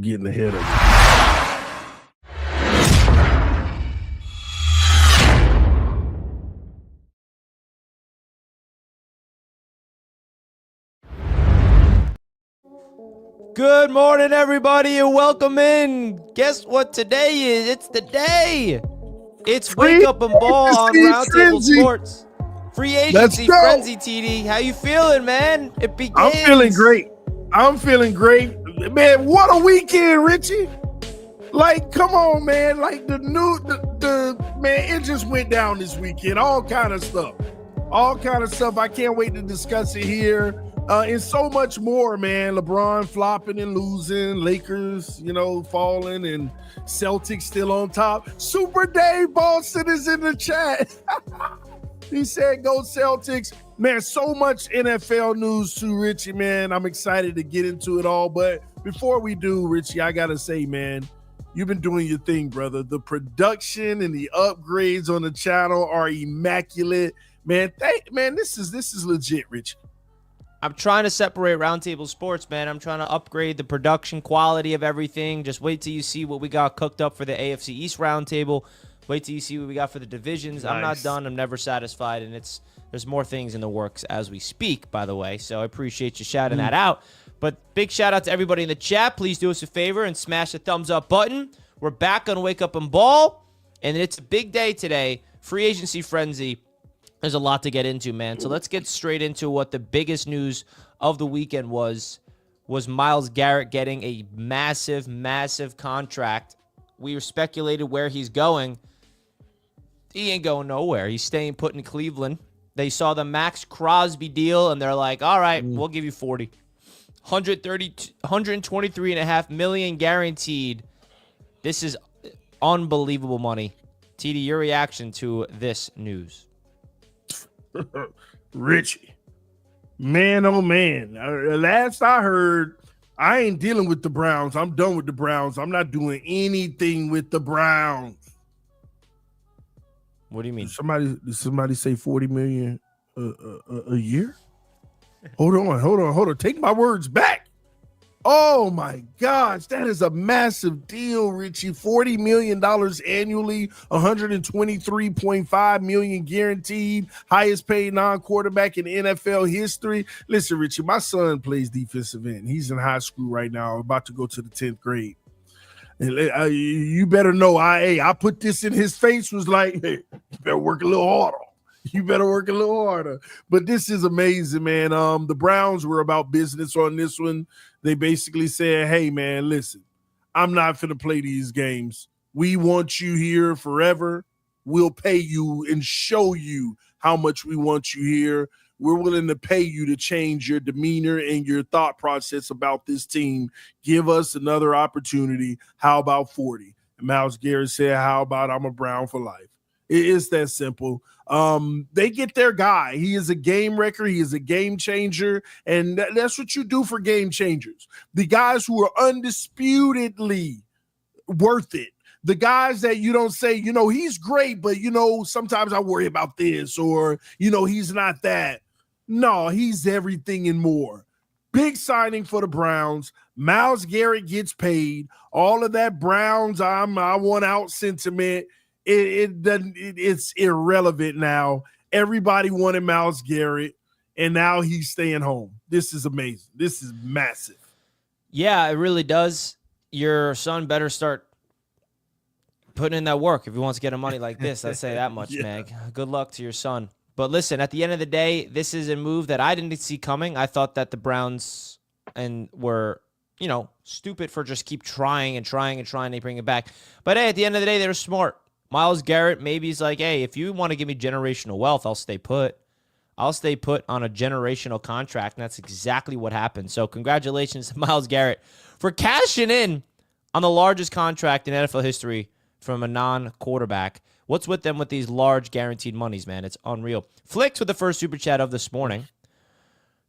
getting ahead of it. Good morning, everybody, and welcome in. Guess what today is? It's the day. It's Wake Up and Ball on Roundtable Sports. Free agency frenzy, TD. How you feeling, man? It begins. I'm feeling great. Man, what a weekend, Richie. Like, come on, man. Like, the man, it just went down this weekend. All kind of stuff. I can't wait to discuss it here. And so much more, man. LeBron flopping and losing, Lakers, falling, and Celtics still on top. Super Dave Boston is in the chat. He said, go Celtics. Man, so much NFL news too, Richie, man. I'm excited to get into it all. But before we do, Richie, I got to say, man, you've been doing your thing, brother. The production and the upgrades on the channel are immaculate. Man, this is legit, Richie. I'm trying to separate Roundtable Sports, man. I'm trying to upgrade the production quality of everything. Just wait till you see what we got cooked up for the AFC East Roundtable. Wait till you see what we got for the divisions. Nice. I'm not done. I'm never satisfied, and there's more things in the works as we speak, by the way. So I appreciate you shouting that out. But big shout out to everybody in the chat. Please do us a favor and smash the thumbs up button. We're back on Wake Up and Ball, and it's a big day today. Free agency frenzy. There's a lot to get into, man. So let's get straight into what the biggest news of the weekend was Myles Garrett getting a massive, massive contract. We were speculated where he's going. He ain't going nowhere. He's staying put in Cleveland. They saw the Max Crosby deal, and they're like, all right, we'll give you 40. $123.5 million guaranteed. This is unbelievable money. TD, your reaction to this news? Richie, man, oh man. Last I heard, I ain't dealing with the Browns. I'm done with the Browns. I'm not doing anything with the Browns. What do you mean? Did somebody say 40 million a year? Hold on. Take my words back. Oh my gosh, that is a massive deal, Richie. $40 million annually, $123.5 million guaranteed, highest paid non-quarterback in NFL history. Listen, Richie, my son plays defensive end. He's in high school right now, about to go to the 10th grade. And you better know, I put this in his face, was like, hey, you better work a little harder. But this is amazing, man. The Browns were about business on this one. They basically said, hey, man, listen, I'm not finna play these games. We want you here forever. We'll pay you and show you how much we want you here. We're willing to pay you to change your demeanor and your thought process about this team. Give us another opportunity. How about 40? And Myles Garrett said, how about I'm a Brown for life? It is that simple. They get their guy. He is a game wrecker. He is a game changer. And that's what you do for game changers. The guys who are undisputedly worth it. The guys that you don't say, he's great, but, sometimes I worry about this, or, he's not that. No, he's everything and more. Big signing for the Browns. Myles Garrett gets paid. All of that Browns, I want out sentiment. It's irrelevant now. Everybody wanted Myles Garrett, and now he's staying home. This is amazing. This is massive. Yeah, it really does. Your son better start putting in that work if he wants to get him money like this. I'd say that much, yeah. Meg. Good luck to your son. But listen, at the end of the day, this is a move that I didn't see coming. I thought that the Browns were, stupid for just keep trying and they bring it back. But hey, at the end of the day, they were smart. Myles Garrett, maybe he's like, hey, if you want to give me generational wealth, I'll stay put. I'll stay put on a generational contract, and that's exactly what happened. So congratulations to Myles Garrett for cashing in on the largest contract in NFL history from a non-quarterback. What's with them with these large guaranteed monies, man? It's unreal. Flicks with the first super chat of this morning.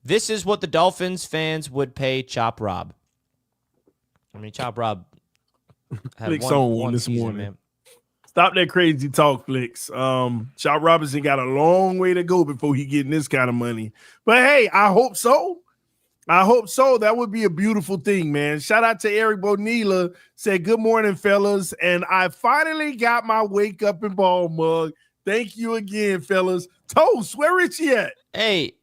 This is what the Dolphins fans would pay Chop Rob. I mean, Chop Rob had one this season, morning. Man. Stop that crazy talk, Flicks. Chop Robinson got a long way to go before he getting this kind of money. But hey, I hope so. I hope so. That would be a beautiful thing, man. Shout out to Eric Bonilla. Said, good morning, fellas. And I finally got my wake up and ball mug. Thank you again, fellas. Toast, where Richie at? Hey,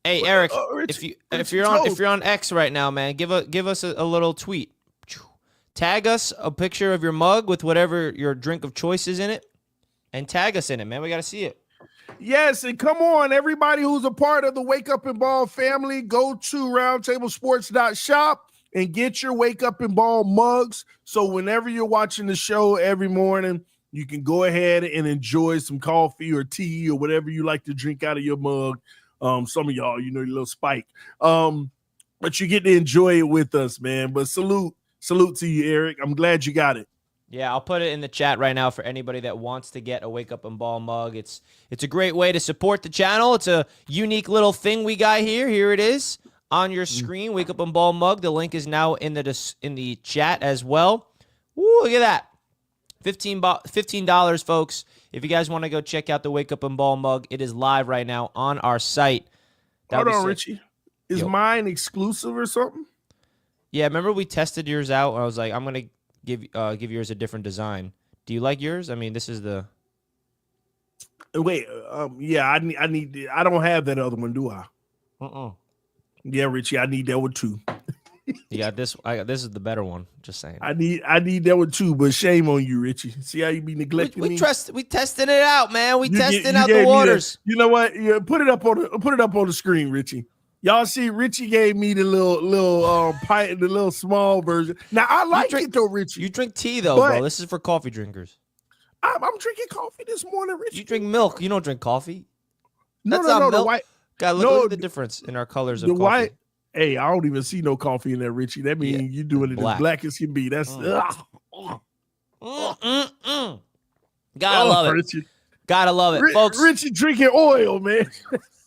Eric, if you're on X right now, man, give us a little tweet. Tag us a picture of your mug with whatever your drink of choice is in it, and tag us in it, man. We got to see it. Yes, and come on, everybody who's a part of the Wake Up and Ball family, go to roundtablesports.shop and get your Wake Up and Ball mugs. So whenever you're watching the show every morning, you can go ahead and enjoy some coffee or tea or whatever you like to drink out of your mug. Some of y'all, your little spike. But you get to enjoy it with us, man. But salute to you, Eric. I'm glad you got it. Yeah, I'll put it in the chat right now for anybody that wants to get a Wake Up and Ball mug. It's a great way to support the channel. It's a unique little thing we got here. Here it is on your screen, Wake Up and Ball mug. The link is now in the chat as well. Woo, look at that. $15, folks. If you guys want to go check out the Wake Up and Ball mug, it is live right now on our site. Hold on, Richie. Is mine exclusive or something? Yeah, remember we tested yours out? I was like, I'm going to give yours a different design. Do you like yours? I mean, this is the. Wait, yeah, I need. I don't have that other one, do I? Yeah, Richie, I need that one too. You got this. This is the better one. Just saying. I need that one too, but shame on you, Richie. See how you be neglecting me. We testing it out, man. We testing out the waters. You know what? Yeah, put it up on the screen, Richie. Y'all see, Richie gave me the little pint, the little small version. Now I like it though, Richie. You drink tea though, bro. This is for coffee drinkers. I'm drinking coffee this morning, Richie. You drink milk. You don't drink coffee. No. The white. God, look at the difference in our colors of the coffee. White. Hey, I don't even see no coffee in there, Richie. That means you're doing it as black as can be. That's gotta love it. Richie. Gotta love it, folks. Richie drinking oil, man.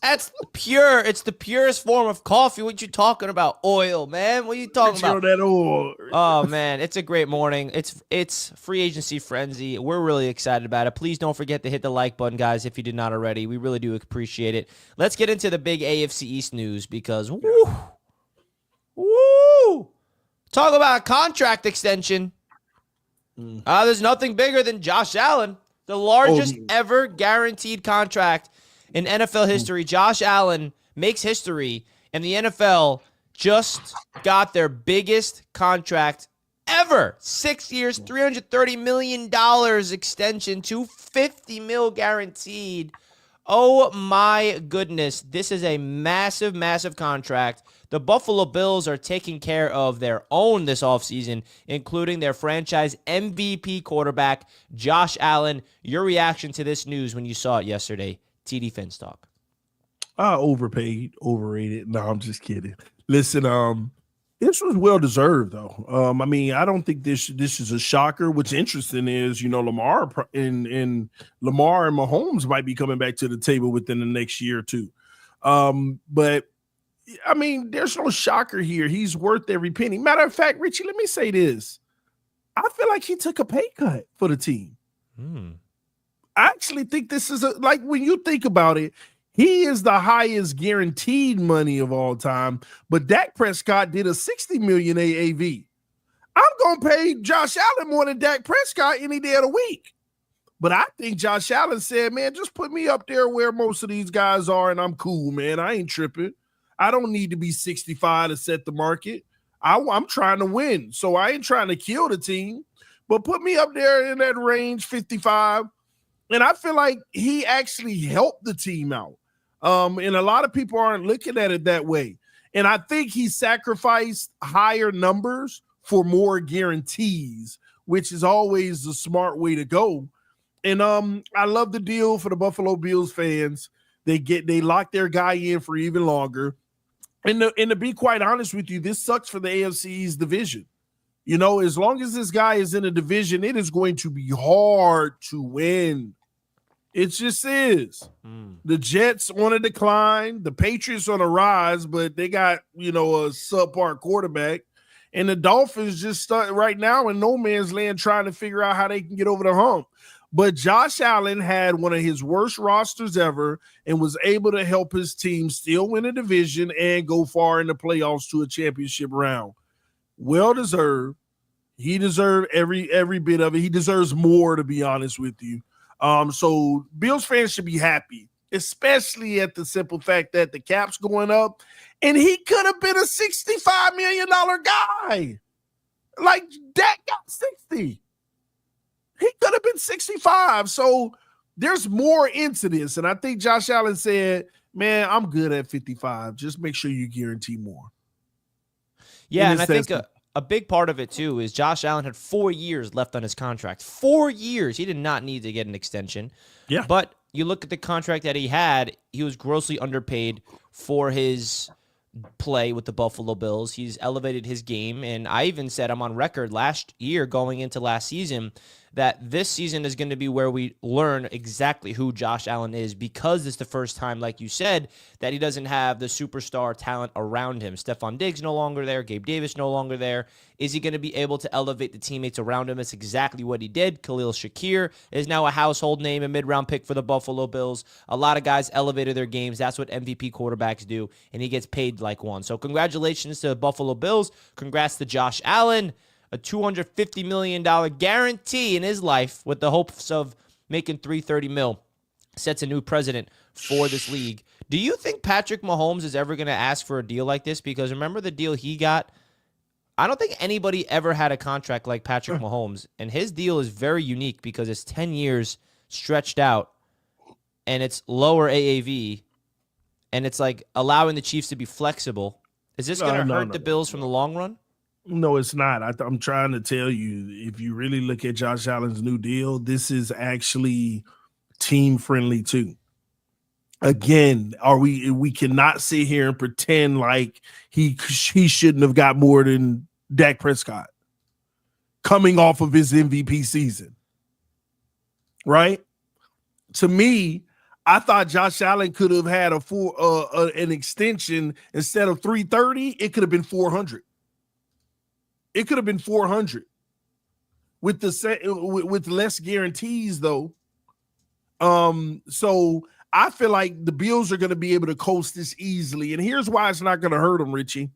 That's pure. It's the purest form of coffee. What you talking about? Oil, man. What are you talking about? That oil. Oh man, it's a great morning. It's free agency frenzy. We're really excited about it. Please don't forget to hit the like button, guys, if you did not already. We really do appreciate it. Let's get into the big AFC East news because talk about a contract extension. There's nothing bigger than Josh Allen, the largest ever guaranteed contract in NFL history. Josh Allen makes history, and the NFL just got their biggest contract ever. 6 years, $330 million extension, $250 million guaranteed. Oh my goodness. This is a massive, massive contract. The Buffalo Bills are taking care of their own this offseason, including their franchise MVP quarterback, Josh Allen. Your reaction to this news when you saw it yesterday? TD Finstock. Overpaid, overrated. No, I'm just kidding. Listen, this was well deserved though. I mean, I don't think this is a shocker. What's interesting is, Lamar and Mahomes might be coming back to the table within the next year or two. But I mean, there's no shocker here. He's worth every penny. Matter of fact, Richie, let me say this. I feel like he took a pay cut for the team. I actually think this is like when you think about it, he is the highest guaranteed money of all time. But Dak Prescott did a $60 million AAV. I'm gonna pay Josh Allen more than Dak Prescott any day of the week. But I think Josh Allen said, "Man, just put me up there where most of these guys are, and I'm cool, man. I ain't tripping. I don't need to be 65 to set the market. I'm trying to win, so I ain't trying to kill the team. But put me up there in that range, 55." And I feel like he actually helped the team out. And a lot of people aren't looking at it that way. And I think he sacrificed higher numbers for more guarantees, which is always the smart way to go. And I love the deal for the Buffalo Bills fans. They lock their guy in for even longer. And to be quite honest with you, this sucks for the AFC's division. As long as this guy is in a division, it is going to be hard to win. It just is. The Jets on a decline, the Patriots on a rise, but they got, a subpar quarterback. And the Dolphins just start right now in no man's land trying to figure out how they can get over the hump. But Josh Allen had one of his worst rosters ever and was able to help his team still win a division and go far in the playoffs to a championship round. Well deserved. He deserved every bit of it. He deserves more, to be honest with you. So Bills fans should be happy, especially at the simple fact that the cap's going up, and he could have been a $65 million guy. Like, Dak got 60. He could have been 65. So there's more into this. And I think Josh Allen said, man, I'm good at 55. Just make sure you guarantee more. Yeah, and I think a big part of it, too, is Josh Allen had 4 years left on his contract. 4 years. He did not need to get an extension. Yeah. But you look at the contract that he had, he was grossly underpaid for his play with the Buffalo Bills. He's elevated his game, and I even said, I'm on record last year going into last season, that this season is going to be where we learn exactly who Josh Allen is, because it's the first time, like you said, that he doesn't have the superstar talent around him. Stephon Diggs no longer there. Gabe Davis no longer there. Is he going to be able to elevate the teammates around him? That's exactly what he did. Khalil Shakir is now a household name, a mid-round pick for the Buffalo Bills. A lot of guys elevated their games. That's what MVP quarterbacks do, and he gets paid like one. So congratulations to the Buffalo Bills. Congrats to Josh Allen. A $250 million guarantee in his life with the hopes of making $330 million. Sets a new precedent for this league. Do you think Patrick Mahomes is ever going to ask for a deal like this? Because remember the deal he got? I don't think anybody ever had a contract like Patrick Mahomes. And his deal is very unique because it's 10 years stretched out, and it's lower AAV, and it's like allowing the Chiefs to be flexible. Is this going to hurt the Bills from the long run? No, it's not. I'm trying to tell you, if you really look at Josh Allen's new deal, this is actually team friendly too. Again, we cannot sit here and pretend like he shouldn't have got more than Dak Prescott coming off of his MVP season. Right? To me, I thought Josh Allen could have had an extension. Instead of 330, it could have been 400. It could have been 400 with less guarantees, though. So I feel like the Bills are going to be able to coast this easily. And here's why it's not going to hurt them, Richie.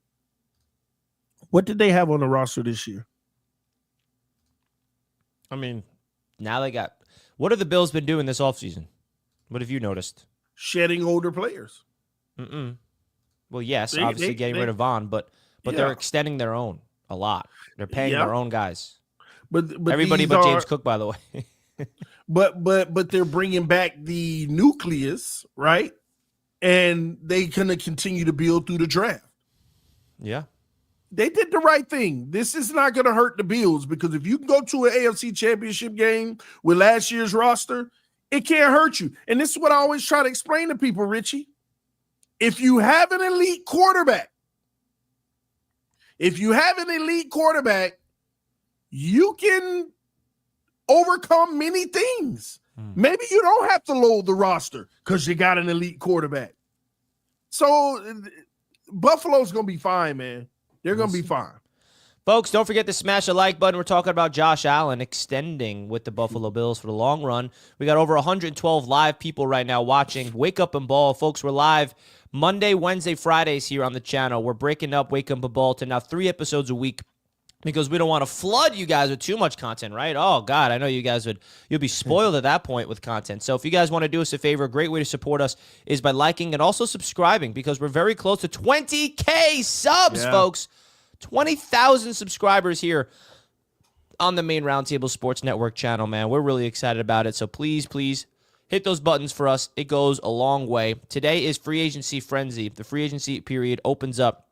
What did they have on the roster this year? I mean, now they got – what have the Bills been doing this offseason? What have you noticed? Shedding older players. Well, yes, obviously getting rid of Vaughn, but they're extending their own a lot. They're paying their own guys. But everybody but James Cook, by the way. but they're bringing back the nucleus, right? And they gonna continue to build through the draft. Yeah. They did the right thing. This is not going to hurt the Bills, because if you can go to an AFC championship game with last year's roster, it can't hurt you. And this is what I always try to explain to people, Richie. If you have an elite quarterback, you can overcome many things. Maybe you don't have to load the roster because you got an elite quarterback. So Buffalo's going to be fine, man. They're going to be fine. Folks, don't forget to smash the like button. We're talking about Josh Allen extending with the Buffalo Bills for the long run. We got over 112 live people right now watching Wake Up and Ball. Folks, we're live Monday, Wednesday, Fridays here on the channel. We're breaking up Wake Up and Ball to now 3 episodes a week, because we don't want to flood you guys with too much content, right? Oh, God, I know you guys you'll be spoiled at that point with content. So if you guys want to do us a favor, a great way to support us is by liking and also subscribing, because we're very close to 20K subs, folks. 20,000 subscribers here on the main Roundtable Sports Network channel, man. We're really excited about it. So please, please hit those buttons for us. It goes a long way. Today is free agency frenzy. The free agency period opens up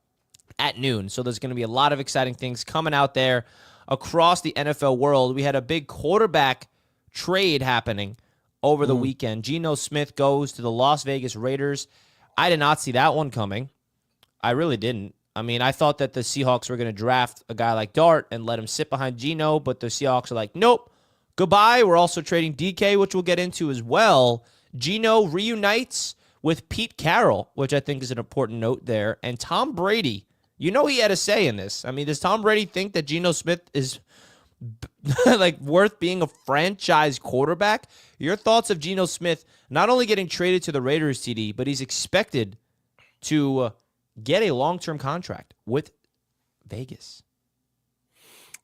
at noon. So there's going to be a lot of exciting things coming out there across the NFL world. We had a big quarterback trade happening over the weekend. Geno Smith goes to the Las Vegas Raiders. I did not see that one coming. I really didn't. I mean, I thought that the Seahawks were going to draft a guy like Dart and let him sit behind Geno, but the Seahawks are like, nope, goodbye. We're also trading DK, which we'll get into as well. Geno reunites with Pete Carroll, which I think is an important note there. And Tom Brady, you know he had a say in this. I mean, does Tom Brady think that Geno Smith is like worth being a franchise quarterback. Your thoughts of Geno Smith not only getting traded to the Raiders, TD, but he's expected to get a long-term contract with Vegas.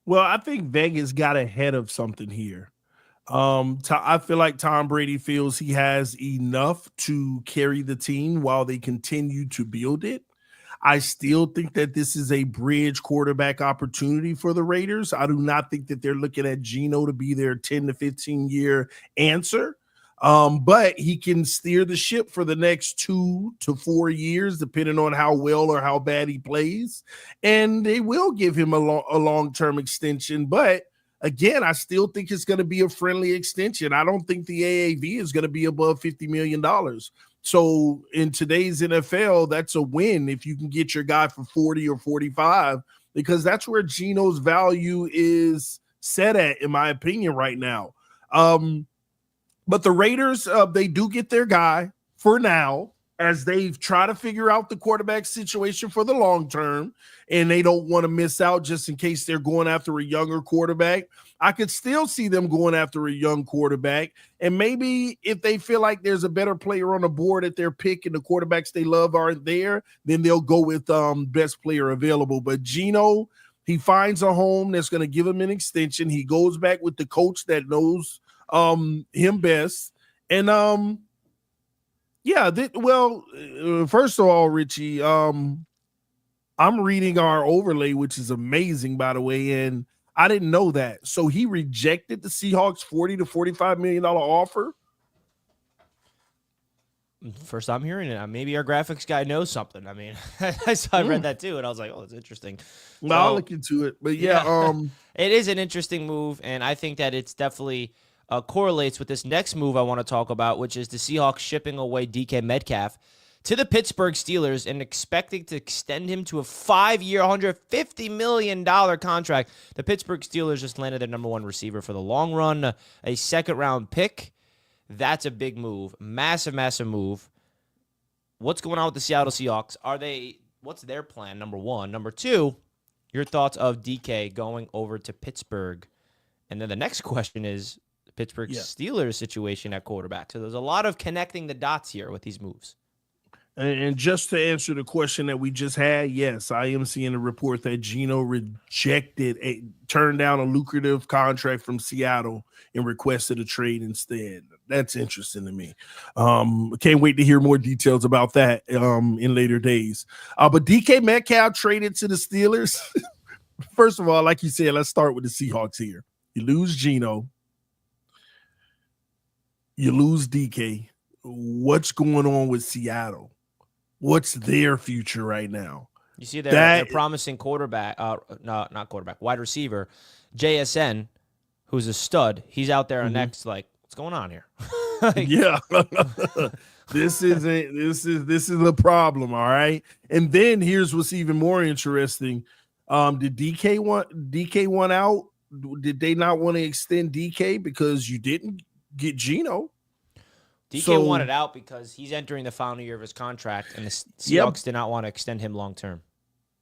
Well, I think Vegas got ahead of something here. I feel like Tom Brady feels he has enough to carry the team while they continue to build it. I still think that this is a bridge quarterback opportunity for the Raiders. I do not think that they're looking at Geno to be their 10 to 15 year answer. But he can steer the ship for the next 2 to 4 years, depending on how well or how bad he plays. And they will give him a long-term extension. But again, I still think it's going to be a friendly extension. I don't think the AAV is going to be above $50 million. So in today's NFL, that's a win if you can get your guy for 40 or 45, because that's where Geno's value is set at, in my opinion, right now. But the Raiders, they do get their guy for now, as they've tried to figure out the quarterback situation for the long term, and they don't want to miss out just in case they're going after a younger quarterback. I could still see them going after a young quarterback, and maybe if they feel like there's a better player on the board at their pick and the quarterbacks they love aren't there, then they'll go with best player available. But Geno, he finds a home that's going to give him an extension. He goes back with the coach that knows him best. And first of all, Richie, I'm reading our overlay, which is amazing, by the way, and I didn't know that. So he rejected the Seahawks $40 to $45 million offer. First I'm hearing it. Maybe our graphics guy knows something. I mean, I read that too, and I was like, oh, it's interesting. Well, I'll look into it. But yeah. It is an interesting move, and I think that it's definitely correlates with this next move I want to talk about, which is the Seahawks shipping away DK Metcalf to the Pittsburgh Steelers and expecting to extend him to a 5-year, $150 million contract. The Pittsburgh Steelers just landed their number one receiver for the long run, a second-round pick. That's a big move. Massive, massive move. What's going on with the Seattle Seahawks? What's their plan, number one? Number two, your thoughts of DK going over to Pittsburgh. And then the next question is the Pittsburgh Steelers situation at quarterback. So there's a lot of connecting the dots here with these moves. And just to answer the question that we just had, yes, I am seeing a report that Geno turned down a lucrative contract from Seattle and requested a trade instead. That's interesting to me. Can't wait to hear more details about that in later days. But DK Metcalf traded to the Steelers. First of all, like you said, let's start with the Seahawks here. You lose Geno. You lose DK. What's going on with Seattle? What's their future right now? You see, they're promising quarterback, not quarterback, wide receiver, JSN, who's a stud. He's out there next, like, what's going on here? Yeah, this is a problem. All right, and then here's what's even more interesting. Did DK want out? Did they not want to extend DK because you didn't get Geno? DK wanted out because he's entering the final year of his contract, and the Seahawks did not want to extend him long term.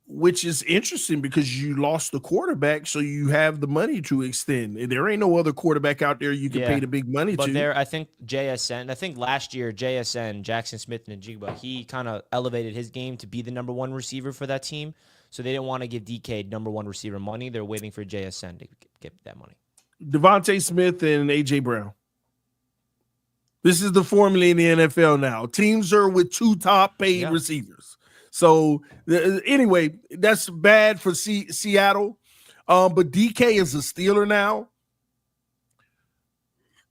Which is interesting because you lost the quarterback, so you have the money to extend. There ain't no other quarterback out there you can pay the big money to. But I think last year, JSN, Jackson Smith and Njigba, he kind of elevated his game to be the number one receiver for that team. So they didn't want to give DK number one receiver money. They're waiting for JSN to get that money. Davante Smith and A.J. Brown. This is the formula in the NFL now. Teams are with two top paid receivers. So anyway, that's bad for Seattle. But DK is a Steeler now.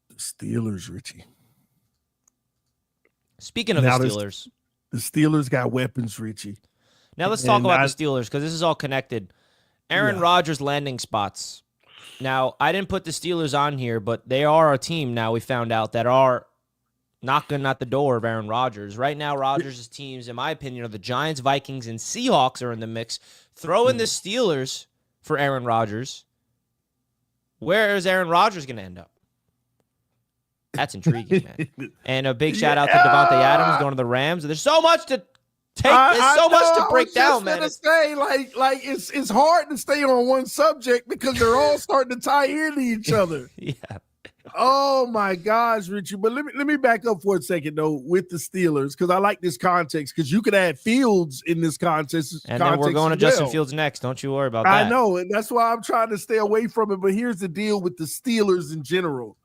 The Steelers, Richie. Speaking of the Steelers. The Steelers got weapons, Richie. Now let's talk about the Steelers because this is all connected. Aaron Rodgers landing spots. Now, I didn't put the Steelers on here, but they are a team now we found out that are knocking at the door of Aaron Rodgers. Right now, Rodgers' teams, in my opinion, are the Giants, Vikings, and Seahawks are in the mix. Throw in the Steelers for Aaron Rodgers. Where is Aaron Rodgers going to end up? That's intriguing, man. And a big shout out to Davante Adams going to the Rams. There's so much to There's so much to break down, man. I was just gonna say, it's hard to stay on one subject because they're all starting to tie into each other. Yeah. Oh my gosh, Richie. But let me back up for a second though with the Steelers, because I like this context, because you could add Fields in this context. And then we're going to Justin Fields next. Don't you worry about that. I know, and that's why I'm trying to stay away from it. But here's the deal with the Steelers in general.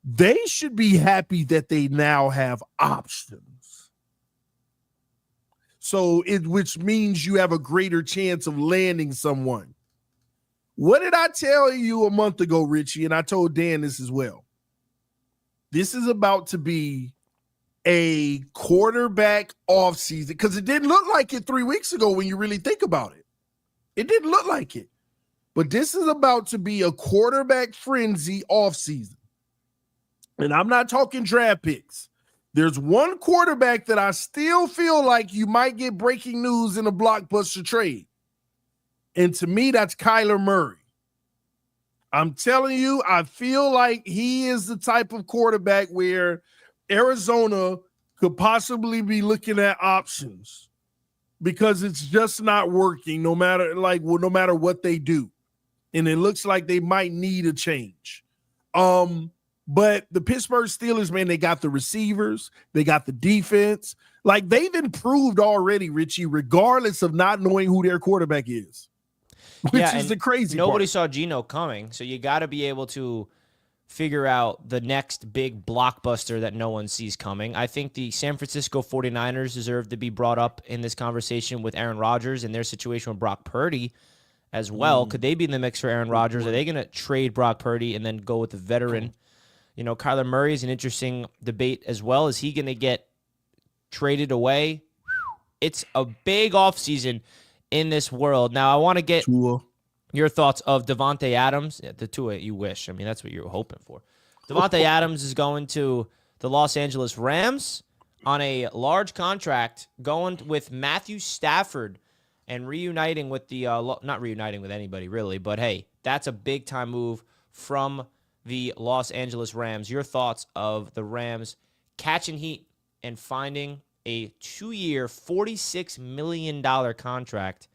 They should be happy that they now have options. Which means you have a greater chance of landing someone. What did I tell you a month ago, Richie? And I told Dan this as well. This is about to be a quarterback offseason, because it didn't look like it 3 weeks ago when you really think about it. It didn't look like it. But this is about to be a quarterback frenzy offseason. And I'm not talking draft picks. There's one quarterback that I still feel like you might get breaking news in a blockbuster trade. And to me, that's Kyler Murray. I'm telling you, I feel like he is the type of quarterback where Arizona could possibly be looking at options, because it's just not working no matter what they do. And it looks like they might need a change. But the Pittsburgh Steelers, man, they got the receivers, they got the defense. Like, they've improved already, Richie, regardless of not knowing who their quarterback is. Which is the crazy part. Nobody saw Geno coming, so you got to be able to figure out the next big blockbuster that no one sees coming. I think the San Francisco 49ers deserve to be brought up in this conversation with Aaron Rodgers and their situation with Brock Purdy as well. Could they be in the mix for Aaron Rodgers? Are they going to trade Brock Purdy and then go with the veteran? You know, Kyler Murray is an interesting debate as well. Is he going to get traded away? It's a big offseason in this world. Now, I want to get your thoughts of Davante Adams. Yeah, the Tua, you wish. I mean, that's what you were hoping for. Davante Adams is going to the Los Angeles Rams on a large contract, going with Matthew Stafford and reuniting with the not reuniting with anybody really, but hey, that's a big time move from the Los Angeles Rams. Your thoughts of the Rams catching heat and finding a 2-year, $46 million contract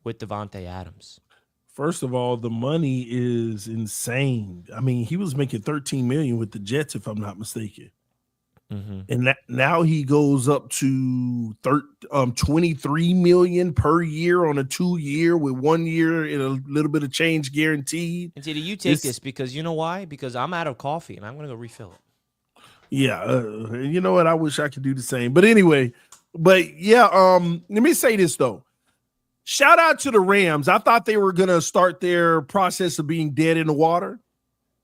with Davante Adams? First of all, the money is insane. I mean, he was making $13 million with the Jets, if I'm not mistaken. Mm-hmm. And now he goes up to $23 million per year on a 2-year with 1 year and a little bit of change guaranteed. And see, you take this because you know why? Because I'm out of coffee and I'm going to go refill it. Yeah, you know what? I wish I could do the same. But anyway, let me say this though. Shout out to the Rams. I thought they were going to start their process of being dead in the water,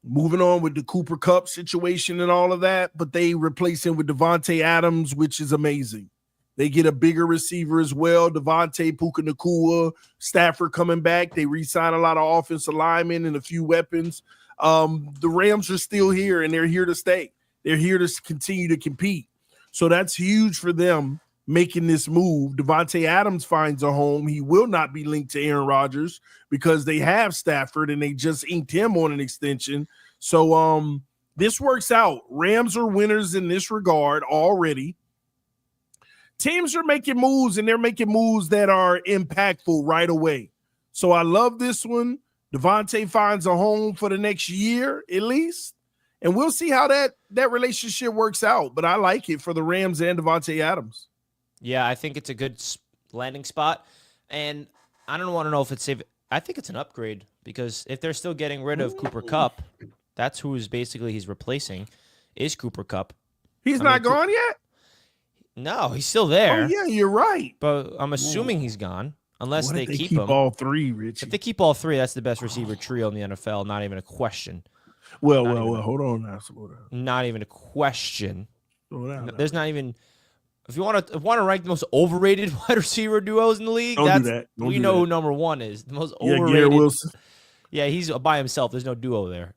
moving on with the Cooper Kupp situation and all of that, but they replace him with Davante Adams, which is amazing. They get a bigger receiver as well, Davante, Puka Nacua, Stafford coming back. They re-sign a lot of offensive linemen and a few weapons. The Rams are still here, and they're here to stay. They're here to continue to compete. So that's huge for them making this move. Davante Adams finds a home. He will not be linked to Aaron Rodgers because they have Stafford and they just inked him on an extension. So this works out. Rams are winners in this regard already. Teams are making moves, and they're making moves that are impactful right away. So I love this one. Davante finds a home for the next year at least. And we'll see how that relationship works out. But I like it for the Rams and Davante Adams. Yeah, I think it's a good landing spot. And I don't want to know if it's safe. I think it's an upgrade because if they're still getting rid of Cooper Kupp, that's who is basically he's replacing is Cooper Kupp. He's not gone yet? No, he's still there. Oh, yeah, you're right. But I'm assuming he's gone unless they keep him. All three, Rich. If they keep all three, that's the best receiver trio in the NFL. Not even a question. Well, hold on now. Not even a question. There's not even. If you want to rank the most overrated wide receiver duos in the league, we know who number one is. The most overrated. Garrett Wilson. Yeah, he's by himself. There's no duo there.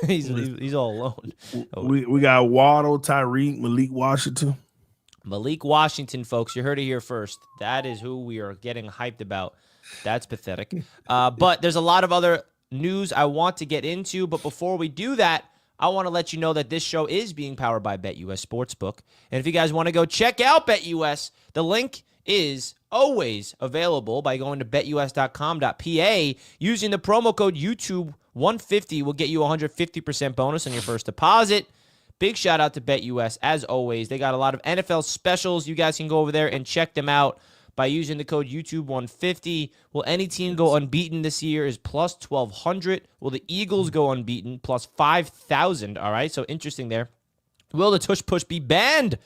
he's all alone. We got Waddle, Tyreek, Malik Washington. Malik Washington, folks. You heard it here first. That is who we are getting hyped about. That's pathetic. But there's a lot of other news I want to get into. But before we do that, I want to let you know that this show is being powered by BetUS Sportsbook. And if you guys want to go check out BetUS, the link is always available by going to betus.com.pa. Using the promo code YouTube150 will get you a 150% bonus on your first deposit. Big shout out to BetUS. As always, they got a lot of NFL specials. You guys can go over there and check them out by using the code YouTube150. Will any team go unbeaten this year is plus 1,200. Will the Eagles go unbeaten? Plus 5,000. All right, so interesting there. Will the tush push be banned?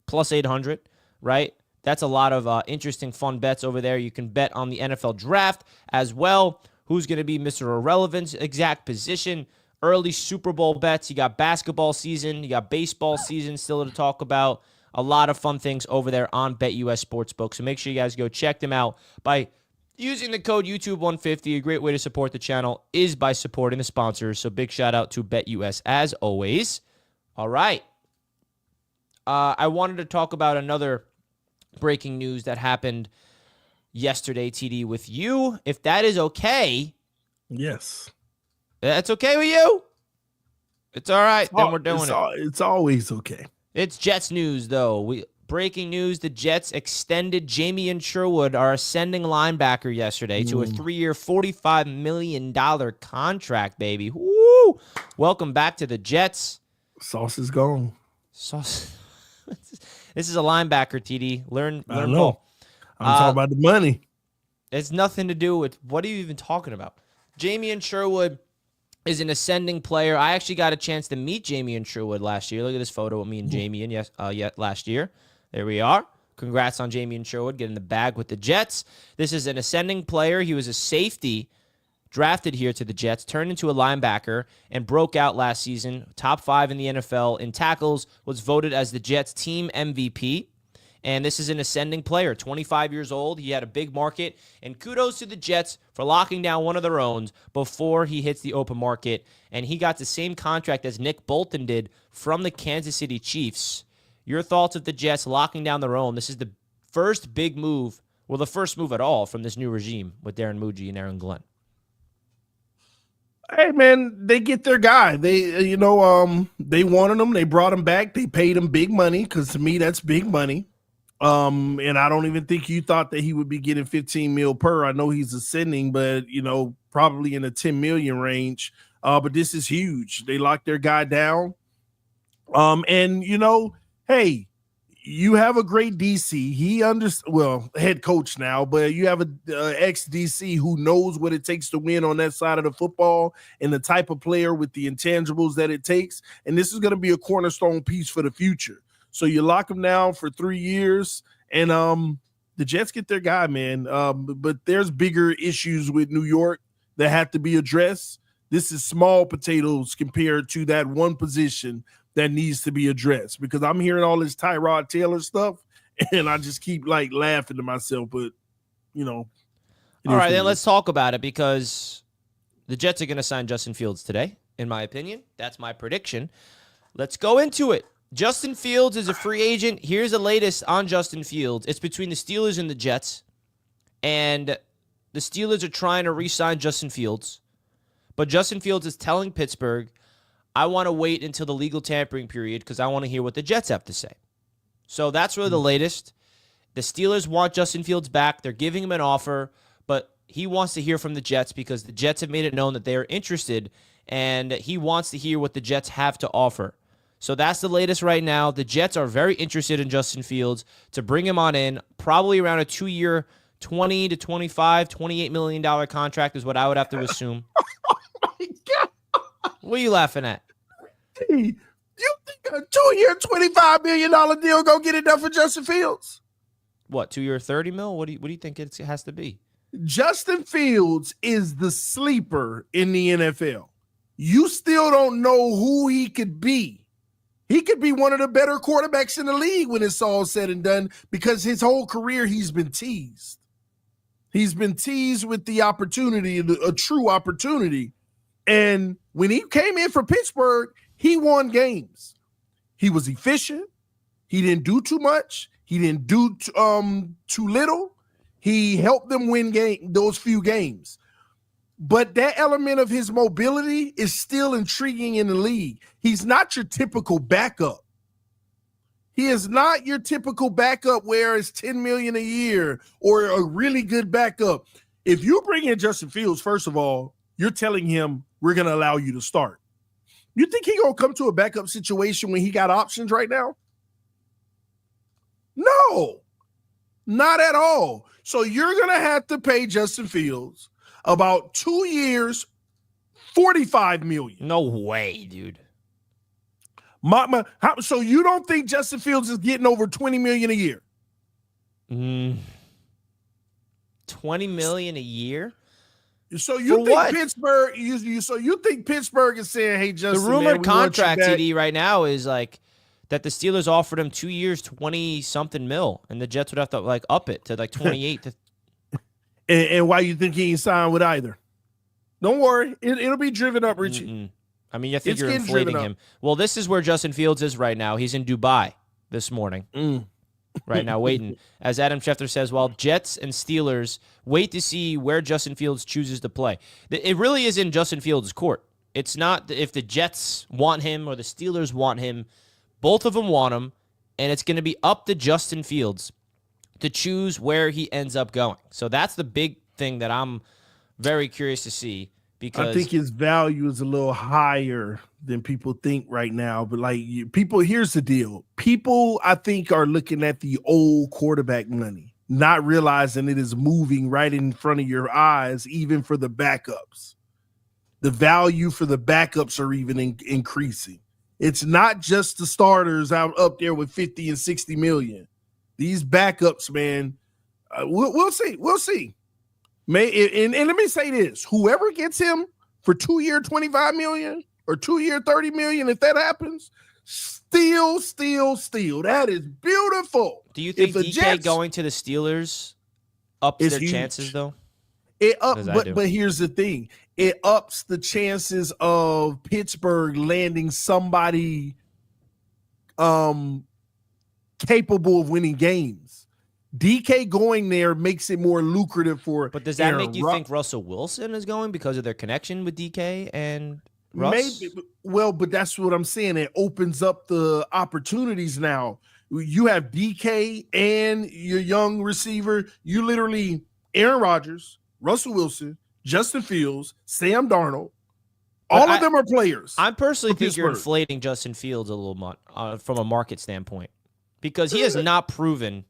Plus 800, right? That's a lot of interesting, fun bets over there. You can bet on the NFL draft as well. Who's going to be Mr. Irrelevant's exact position? Early Super Bowl bets. You got basketball season. You got baseball season still to talk about. A lot of fun things over there on BetUS Sportsbook. So make sure you guys go check them out by using the code YouTube150. A great way to support the channel is by supporting the sponsors. So big shout out to BetUS as always. All right. I wanted to talk about another breaking news that happened yesterday, TD, with you. If that is okay. Yes. That's okay with you? It's all right. Then we're doing it. It's always okay. It's Jets news, though. Breaking news, the Jets extended Jamien Sherwood, our ascending linebacker, yesterday to a 3-year, $45 million contract, baby. Woo! Welcome back to the Jets. Sauce is gone. Sauce. This is a linebacker, TD. Learn I know. ball. I'm talking about the money. It's nothing to do with, what are you even talking about? Jamien Sherwood is an ascending player. I actually got a chance to meet Jamien Sherwood last year. Look at this photo of me and Jamien last year. There we are. Congrats on Jamien Sherwood getting the bag with the Jets. This is an ascending player. He was a safety drafted here to the Jets, turned into a linebacker, and broke out last season. Top 5 in the NFL in tackles, was voted as the Jets team MVP. And this is an ascending player, 25 years old. He had a big market. And kudos to the Jets for locking down one of their own before he hits the open market. And he got the same contract as Nick Bolton did from the Kansas City Chiefs. Your thoughts of the Jets locking down their own? This is the first big move, well, the first move at all from this new regime with Darren Muji and Aaron Glenn. Hey, man, they get their guy. They wanted him. They brought him back. They paid him big money because to me, that's big money. And I don't even think you thought that he would be getting 15 mil per. I know he's ascending, but probably in the 10 million range. But this is huge. They locked their guy down. Hey, you have a great DC. He head coach now, but you have a ex-DC who knows what it takes to win on that side of the football and the type of player with the intangibles that it takes. And this is going to be a cornerstone piece for the future. So you lock him down for 3 years, and the Jets get their guy, man. But there's bigger issues with New York that have to be addressed. This is small potatoes compared to that one position that needs to be addressed, because I'm hearing all this Tyrod Taylor stuff, and I just keep laughing to myself. But all right, then let's talk about it, because the Jets are going to sign Justin Fields today, in my opinion. That's my prediction. Let's go into it. Justin Fields is a free agent. Here's the latest on Justin Fields. It's between the Steelers and the Jets, and the Steelers are trying to re-sign Justin Fields, but Justin Fields is telling Pittsburgh, I want to wait until the legal tampering period because I want to hear what the Jets have to say. So that's really the latest. The Steelers want Justin Fields back. They're giving him an offer, but he wants to hear from the Jets because the Jets have made it known that they are interested, and he wants to hear what the Jets have to offer. So that's the latest right now. The Jets are very interested in Justin Fields to bring him on in, probably around a 2-year, $20 to $25, $28 million contract is what I would have to assume. Oh, my God. What are you laughing at? Hey, you think a 2-year, $25 million deal gonna get it done for Justin Fields? What, 2-year, $30 million? What do you think it has to be? Justin Fields is the sleeper in the NFL. You still don't know who he could be. He could be one of the better quarterbacks in the league when it's all said and done, because his whole career he's been teased. He's been teased with the opportunity, a true opportunity. And when he came in for Pittsburgh, he won games. He was efficient. He didn't do too much. He didn't do too little. He helped them win those few games. But that element of his mobility is still intriguing in the league. He's not your typical backup. He is not your typical backup where it's $10 million a year or a really good backup. If you bring in Justin Fields, first of all, you're telling him we're going to allow you to start. You think he's going to come to a backup situation when he got options right now? No, not at all. So you're going to have to pay Justin Fields about 2 years, $45 million. No way, dude. So you don't think Justin Fields is getting over $20 million a year? $20 million a year? So you think what? Pittsburgh? So you think Pittsburgh is saying, "Hey, Justin, the rumored contract TD right now is like that the Steelers offered him 2 years, 20-something mil, and the Jets would have to like up it to like 28. and why you think he ain't signed with either? Don't worry, it'll be driven up, Richie. I mean, I think you're inflating him. Well, this is where Justin Fields is right now. He's in Dubai this morning. Right now, waiting. As Adam Schefter says, while Jets and Steelers wait to see where Justin Fields chooses to play. It really is in Justin Fields' court. It's not if the Jets want him or the Steelers want him. Both of them want him, and it's going to be up to Justin Fields to choose where he ends up going. So that's the big thing that I'm very curious to see. Because I think his value is a little higher than people think right now. But here's the deal. People, I think, are looking at the old quarterback money, not realizing it is moving right in front of your eyes, even for the backups. The value for the backups are even increasing. It's not just the starters out up there with 50 and 60 million. These backups, man, we'll see. We'll see. And let me say this: whoever gets him for 2 year $25 million or 2 year $30 million, if that happens, steal. That is beautiful. Do you think DK going to the Steelers ups their chances though? But here's the thing: it ups the chances of Pittsburgh landing somebody capable of winning games. DK going there makes it more lucrative for. But does that make you think Russell Wilson is going because of their connection with DK and Russ? Maybe. Well, but that's what I'm saying. It opens up the opportunities now. You have DK and your young receiver. You literally Aaron Rodgers, Russell Wilson, Justin Fields, Sam Darnold. All of them are players. I personally think you're inflating Justin Fields a little from a market standpoint because he has not proven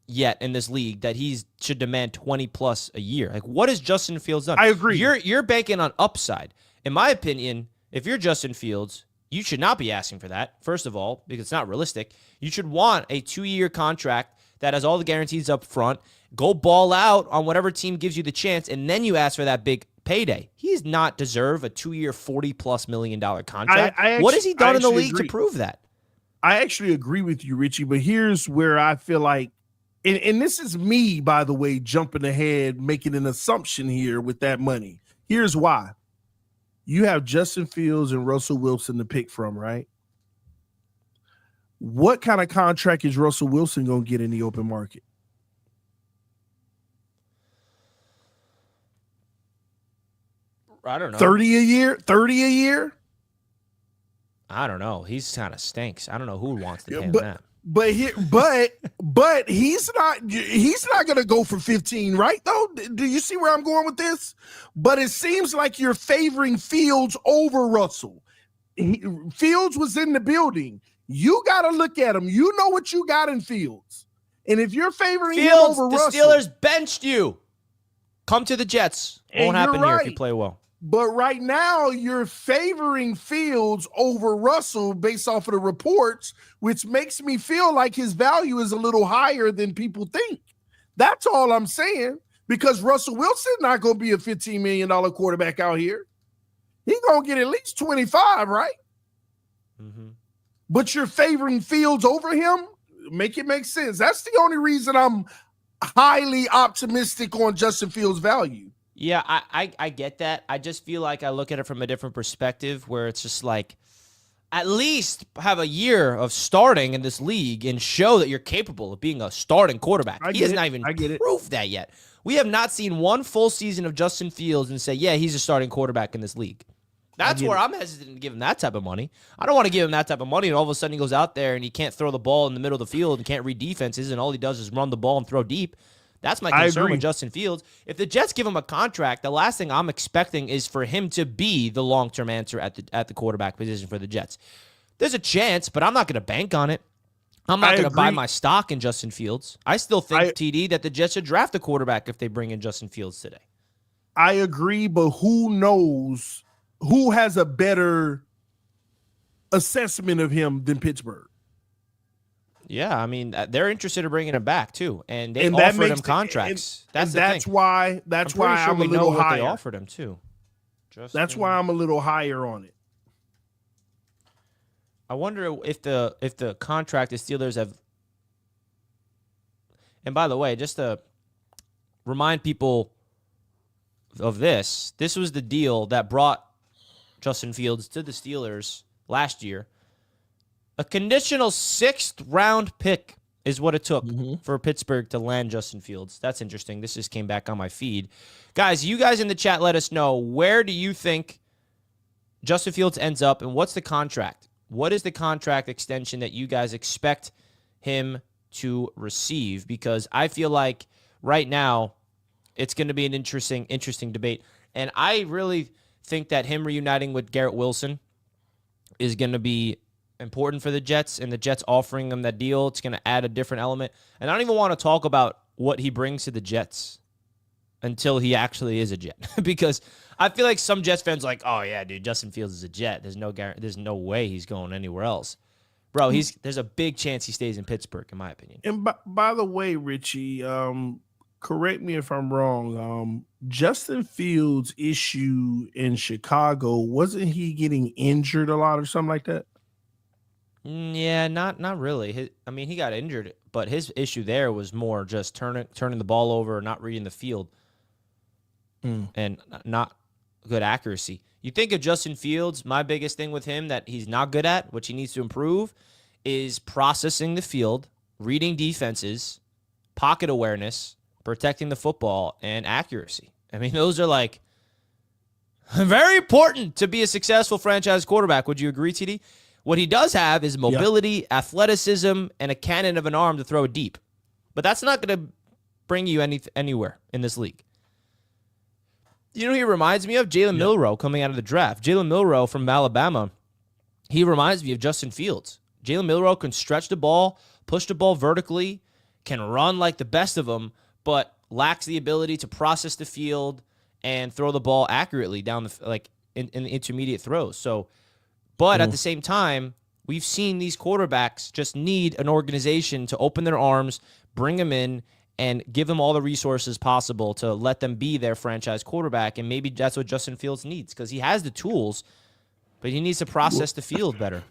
yet in this league that he should demand 20 plus a year. Like, what has Justin Fields done? I agree. You're banking on upside. In my opinion, if you're Justin Fields, you should not be asking for that, first of all, because it's not realistic. You should want a 2-year contract that has all the guarantees up front. Go ball out on whatever team gives you the chance, and then you ask for that big payday. He does not deserve a 2-year, $40+ million contract. What has he done in the league to prove that? I actually agree with you, Richie, but here's where I feel like, and this is me, by the way, jumping ahead, making an assumption here with that money. Here's why. You have Justin Fields and Russell Wilson to pick from, right? What kind of contract is Russell Wilson going to get in the open market? I don't know. 30 a year? 30 a year? I don't know. He's kind of stinks. I don't know who wants to pay him that. But he's not going to go for 15, right? Though, do you see where I'm going with this? But it seems like you're favoring Fields over Russell. Fields was in the building. You got to look at him. You know what you got in Fields, and if you're favoring him over Russell, the Steelers benched you. Come to the Jets. Won't happen here if you play well. But right now, you're favoring Fields over Russell based off of the reports, which makes me feel like his value is a little higher than people think. That's all I'm saying, because Russell Wilson's not going to be a $15 million quarterback out here. He's going to get at least 25, right? Mm-hmm. But you're favoring Fields over him? Make it make sense. That's the only reason I'm highly optimistic on Justin Fields' value. Yeah, I get that. I just feel like I look at it from a different perspective where it's just like at least have a year of starting in this league and show that you're capable of being a starting quarterback. He has not even proved that yet. We have not seen one full season of Justin Fields and say, yeah, he's a starting quarterback in this league. That's where I'm hesitant to give him that type of money. I don't want to give him that type of money, and all of a sudden he goes out there and he can't throw the ball in the middle of the field and can't read defenses, and all he does is run the ball and throw deep. That's my concern with Justin Fields. If the Jets give him a contract, the last thing I'm expecting is for him to be the long-term answer at the quarterback position for the Jets. There's a chance, but I'm not going to bank on it. I'm not going to buy my stock in Justin Fields. I still think, TD, that the Jets should draft a quarterback if they bring in Justin Fields today. I agree, but who knows who has a better assessment of him than Pittsburgh? Yeah, I mean, they're interested in bringing him back too, and they offered him contracts. That's why I'm a little higher. They offered him too. That's why I'm a little higher on it. I wonder if the contract the Steelers have. And by the way, just to remind people of this was the deal that brought Justin Fields to the Steelers last year. A conditional 6th round pick is what it took for Pittsburgh to land Justin Fields. That's interesting. This just came back on my feed. Guys, you guys in the chat, let us know, where do you think Justin Fields ends up, and what's the contract? What is the contract extension that you guys expect him to receive? Because I feel like right now it's going to be an interesting debate. And I really think that him reuniting with Garrett Wilson is going to be important for the Jets, and the Jets offering him that deal, it's going to add a different element. And I don't even want to talk about what he brings to the Jets until he actually is a Jet, because I feel like some Jets fans are like, oh yeah, dude, Justin Fields is a Jet. There's no way he's going anywhere else. Bro, there's a big chance he stays in Pittsburgh, in my opinion. And by the way, Richie, correct me if I'm wrong. Justin Fields' issue in Chicago, wasn't he getting injured a lot or something like that? Yeah, not really. He got injured, but his issue there was more just turning the ball over, not reading the field, and not good accuracy. You think of Justin Fields, my biggest thing with him that he's not good at, which he needs to improve, is processing the field, reading defenses, pocket awareness, protecting the football, and accuracy. I mean, those are like very important to be a successful franchise quarterback. Would you agree, TD? What he does have is mobility, athleticism, and a cannon of an arm to throw it deep. But that's not going to bring you anywhere in this league. You know who he reminds me of? Jalen Milroe coming out of the draft. Jalen Milroe from Alabama, he reminds me of Justin Fields. Jalen Milroe can stretch the ball, push the ball vertically, can run like the best of them, but lacks the ability to process the field and throw the ball accurately down in the intermediate throws. So, but at the same time, we've seen these quarterbacks just need an organization to open their arms, bring them in, and give them all the resources possible to let them be their franchise quarterback. And maybe that's what Justin Fields needs, because he has the tools, but he needs to process the field better.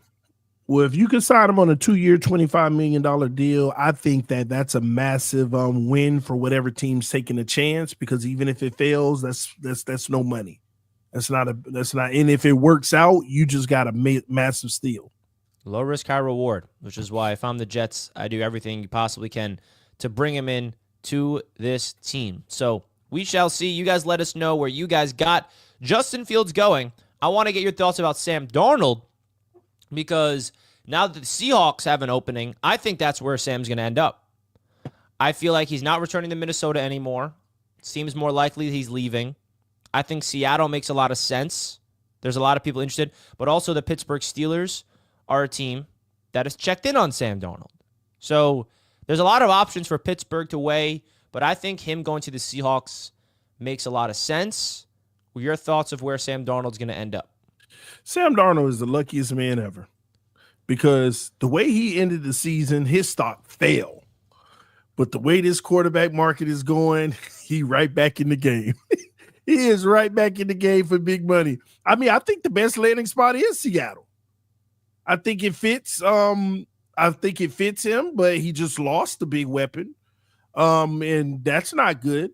Well, if you can sign him on a 2-year, $25 million deal, I think that's a massive win for whatever team's taking a chance, because even if it fails, that's no money. That's not. And if it works out, you just got a massive steal. Low risk, high reward, which is why if I'm the Jets, I do everything you possibly can to bring him in to this team. So we shall see. You guys let us know where you guys got Justin Fields going. I want to get your thoughts about Sam Darnold, because now that the Seahawks have an opening, I think that's where Sam's going to end up. I feel like he's not returning to Minnesota anymore. It seems more likely he's leaving. I think Seattle makes a lot of sense. There's a lot of people interested, but also the Pittsburgh Steelers are a team that has checked in on Sam Darnold. So there's a lot of options for Pittsburgh to weigh, but I think him going to the Seahawks makes a lot of sense. What are your thoughts of where Sam Darnold's going to end up? Sam Darnold is the luckiest man ever, because the way he ended the season, his stock fell. But the way this quarterback market is going, he right back in the game. He is right back in the game for big money. I mean, I think the best landing spot is Seattle. I think it fits. I think it fits him, but he just lost the big weapon. And that's not good.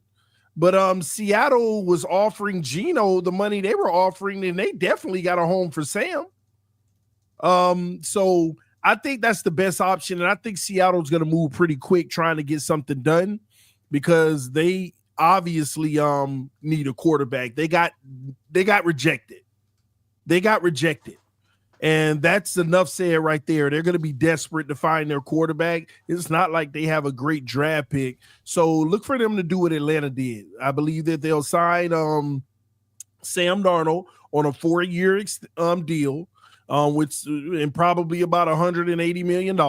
But Seattle was offering Geno the money they were offering, and they definitely got a home for Sam. So I think that's the best option, and I think Seattle's going to move pretty quick trying to get something done because they obviously need a quarterback. They got rejected. And that's enough said right there. They're going to be desperate to find their quarterback. It's not like they have a great draft pick. So look for them to do what Atlanta did. I believe that they'll sign Sam Darnold on a 4-year deal, which and probably about $180 million.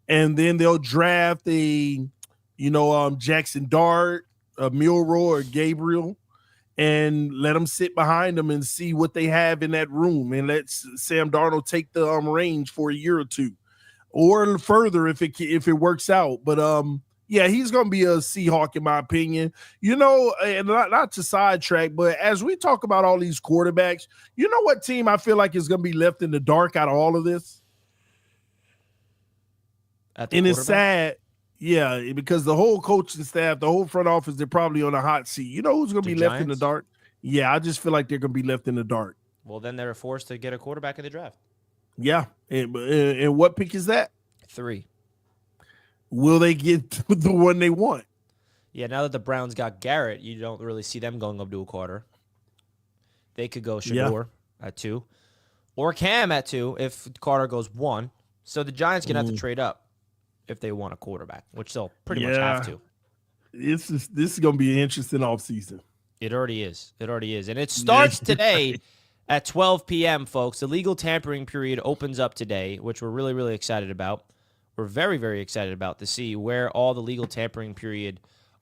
And then they'll draft Jackson Dart, Milroy, or Gabriel, and let them sit behind them and see what they have in that room, and let Sam Darnold take the range for a year or two, or further if it works out. But yeah, he's gonna be a Seahawk in my opinion. And not to sidetrack, but as we talk about all these quarterbacks, you know what team I feel like is gonna be left in the dark out of all of this? And it's sad. Yeah, because the whole coaching staff, the whole front office, they're probably on a hot seat. You know who's going to be left in the dark? Yeah, I just feel like they're going to be left in the dark. Well, then they're forced to get a quarterback in the draft. Yeah, and what pick is that? 3. Will they get the one they want? Yeah, now that the Browns got Garrett, you don't really see them going up to a quarter. They could go Shador at 2, or Cam at 2 if Carter goes 1. So the Giants can have to trade up if they want a quarterback, which they'll pretty much have to. This is going to be an interesting offseason. It already is. And it starts today at 12 p.m., folks. The legal tampering period opens up today, which we're really, really excited about. We're very, very excited about to see where all the legal tampering period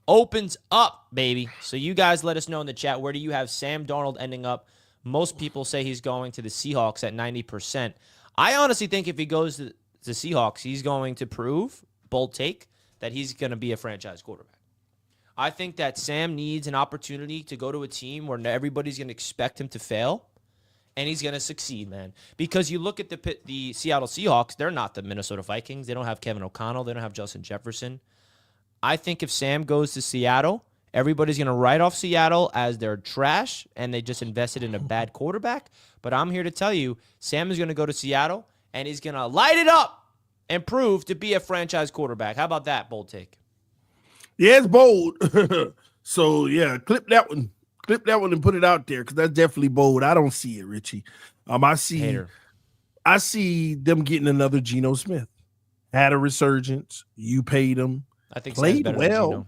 opens up, baby. So you guys let us know in the chat, where do you have Sam Darnold ending up? Most people say he's going to the Seahawks at 90%. I honestly think if he goes to the Seahawks, he's going to prove, bold take, that he's going to be a franchise quarterback. I think that Sam needs an opportunity to go to a team where everybody's going to expect him to fail, and he's going to succeed, man. Because you look at the Seattle Seahawks, they're not the Minnesota Vikings. They don't have Kevin O'Connell. They don't have Justin Jefferson. I think if Sam goes to Seattle, everybody's going to write off Seattle as they're trash, and they just invested in a bad quarterback. But I'm here to tell you, Sam is going to go to Seattle, and he's going to light it up and prove to be a franchise quarterback. How about that, bold take? Yeah, it's bold. So, yeah, clip that one and put it out there, because that's definitely bold. I don't see it, Richie. I see them getting another Geno Smith. Had a resurgence. You paid him. I think played better well. Than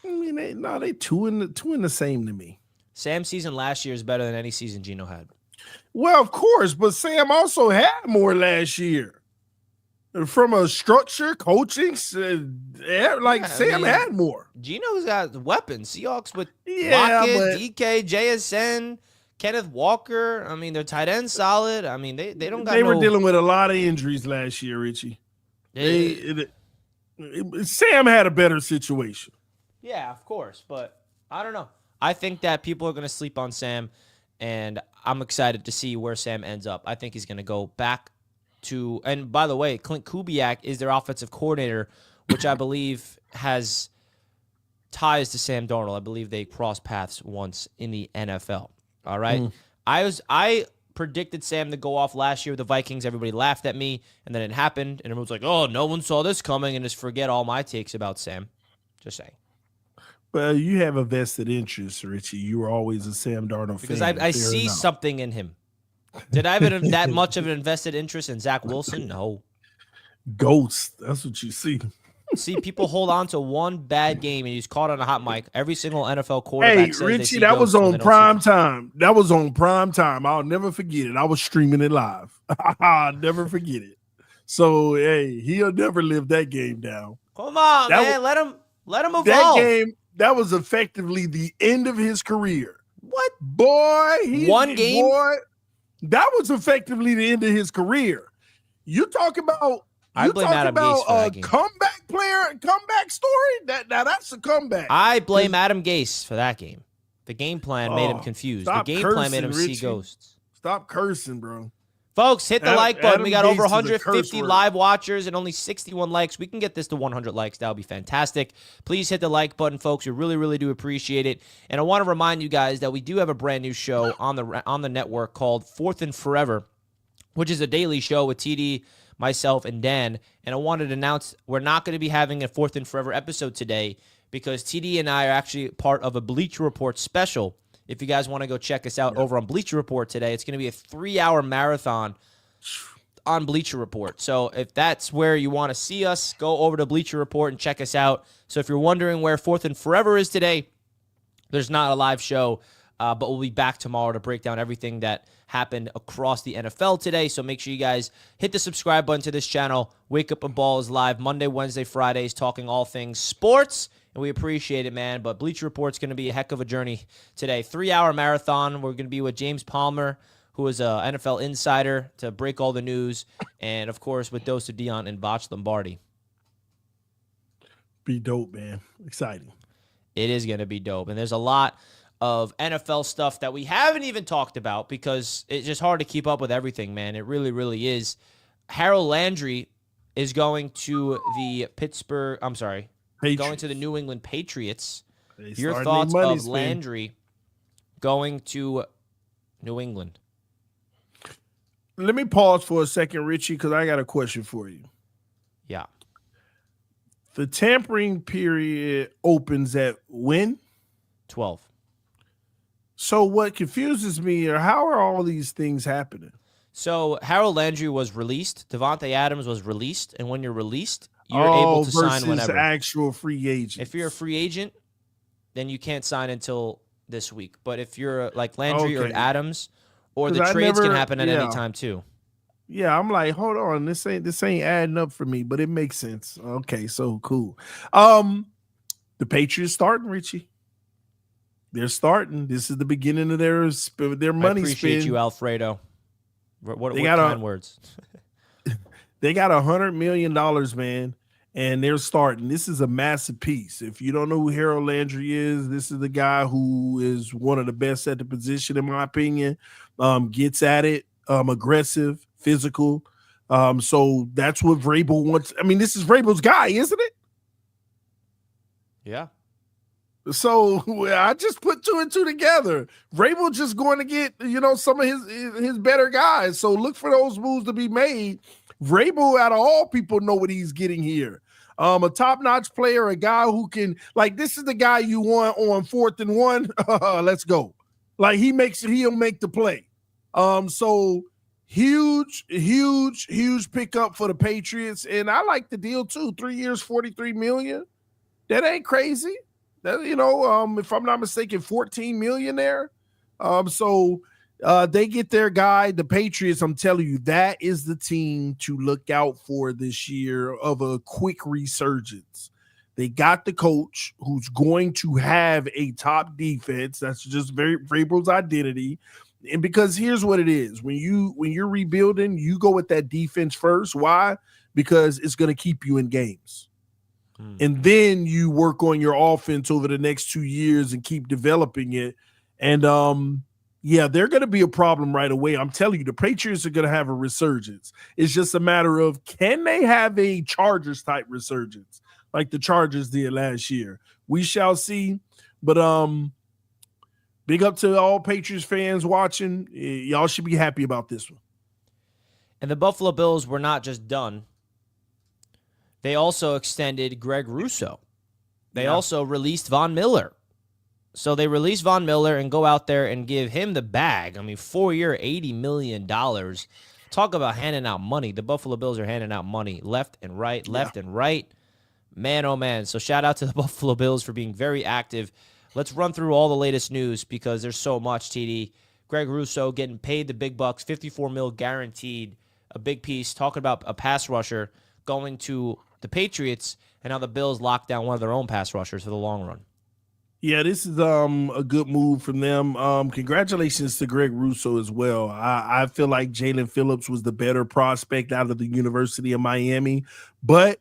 Geno. I mean, they two in the same to me. Sam's season last year is better than any season Geno had. Well, of course, but Sam also had more last year. From a structure, coaching, Sam had more. Geno's got weapons. Seahawks with Lockett, DK, JSN, Kenneth Walker. I mean, their tight end solid. I mean, they don't got. They were dealing with a lot of injuries last year, Richie. Sam had a better situation. Yeah, of course, but I don't know. I think that people are going to sleep on Sam, and I'm excited to see where Sam ends up. I think he's going to go back to, and by the way, Clint Kubiak is their offensive coordinator, which I believe has ties to Sam Darnold. I believe they crossed paths once in the NFL. All right. I predicted Sam to go off last year with the Vikings. Everybody laughed at me, and then it happened, and everyone's like, oh, no one saw this coming, and just forget all my takes about Sam. Just saying. Well, you have a vested interest, Richie. You were always a Sam Darnold because fan. I see something in him. Did I have that much of an invested interest in Zach Wilson? No. Ghost. That's what you see. See, people hold on to one bad game, and he's caught on a hot mic. Every single NFL quarterback says Richie, that was on prime time. That was on prime time. I'll never forget it. I was streaming it live. I'll never forget it. So, hey, he'll never live that game down. Come on, man. Let him evolve. That game, that was effectively the end of his career. What? Boy, one game? Boy, that was effectively the end of his career. You talk about Adam Gase for that game. Comeback player, comeback story. That's a comeback. I blame Adam Gase for that game. The game plan made him confused. The game plan made him see ghosts. Stop cursing, bro. Folks, hit the like button. We got over Gates is a curse 150 word. live watchers and only 61 likes. We can get this to 100 likes. That would be fantastic. Please hit the like button, folks. We really, really do appreciate it. And I want to remind you guys that we do have a brand new show on the network called Fourth and Forever, which is a daily show with TD, myself, and Dan. And I wanted to announce we're not going to be having a Fourth and Forever episode today because TD and I are actually part of a Bleacher Report special. If you guys want to go check us out over on Bleacher Report today, it's going to be a 3-hour marathon on Bleacher Report. So if that's where you want to see us, go over to Bleacher Report and check us out. So if you're wondering where Fourth and Forever is today, there's not a live show, but we'll be back tomorrow to break down everything that happened across the NFL today. So make sure you guys hit the subscribe button to this channel. Wake Up and Ball is live Monday, Wednesday, Fridays, talking all things sports. And we appreciate it, man. But Bleacher Report's going to be a heck of a journey today. 3-hour marathon. We're going to be with James Palmer, who is an NFL insider, to break all the news. And, of course, with Dose of Dion and Botch Lombardi. Be dope, man. Exciting. It is going to be dope. And there's a lot of NFL stuff that we haven't even talked about because it's just hard to keep up with everything, man. It really, really is. Harold Landry is going to the going to the New England Patriots. Your thoughts of Landry going to New England? Let me pause for a second, Richie, because I got a question for you. Yeah. The tampering period opens at when? 12. So what confuses me are how are all these things happening? So Harold Landry was released. Davante Adams was released. And when you're released, you're able to sign whenever. Actual free agent. If you're a free agent, then you can't sign until this week. But if you're like Landry or Adams, or the trades can happen at any time too. Yeah, I'm like, hold on, this ain't adding up for me, but it makes sense. Okay, so cool. The Patriots starting, Richie. They're starting. This is the beginning of their money spin. I appreciate you, Alfredo. What kind words? They got $100 million, man, and they're starting. This is a massive piece. If you don't know who Harold Landry is, this is the guy who is one of the best at the position, in my opinion. Gets at it, aggressive, physical. So that's what Vrabel wants. I mean, this is Vrabel's guy, isn't it? Yeah. So I just put 2 and 2 together. Vrabel just going to get, some of his better guys. So look for those moves to be made. Vrabel, out of all people, know what he's getting here. A top-notch player, a guy who can, like, this is the guy you want on 4th and 1. Let's go. Like, he'll make the play. So huge pickup for the Patriots. And I like the deal too. 3 years, $43 million. That ain't crazy. That, if I'm not mistaken, $14 million there. So they get their guy, the Patriots. I'm telling you, that is the team to look out for this year of a quick resurgence. They got the coach who's going to have a top defense. That's just Vrabel's identity. And because here's what it is. When you're rebuilding, you go with that defense first. Why? Because it's going to keep you in games. And then you work on your offense over the next 2 years and keep developing it. And they're going to be a problem right away. I'm telling you, the Patriots are going to have a resurgence. It's just a matter of, can they have a Chargers type resurgence like the Chargers did last year? We shall see. But big up to all Patriots fans watching. Y'all should be happy about this one. And the Buffalo Bills were not just done. They also extended Greg Rousseau. They also released Von Miller. So they release Von Miller and go out there and give him the bag. I mean, 4-year, $80 million. Talk about handing out money. The Buffalo Bills are handing out money left and right, and right. Man, oh, man. So shout out to the Buffalo Bills for being very active. Let's run through all the latest news because there's so much, TD. Greg Rousseau getting paid the big bucks, $54 million guaranteed, a big piece. Talking about a pass rusher going to the Patriots, and now the Bills locked down one of their own pass rushers for the long run. Yeah, this is a good move from them. Congratulations to Greg Rousseau as well. I feel like Jalen Phillips was the better prospect out of the University of Miami, but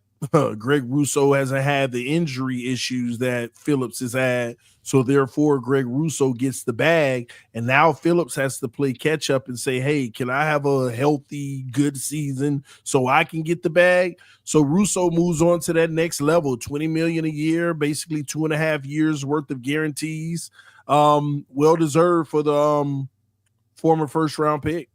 Greg Rousseau hasn't had the injury issues that Phillips has had. So therefore, Greg Rousseau gets the bag. And now Phillips has to play catch up and say, hey, can I have a healthy, good season so I can get the bag? So Rousseau moves on to that next level, $20 million a year, basically 2.5 years worth of guarantees. Well-deserved for the former first-round pick.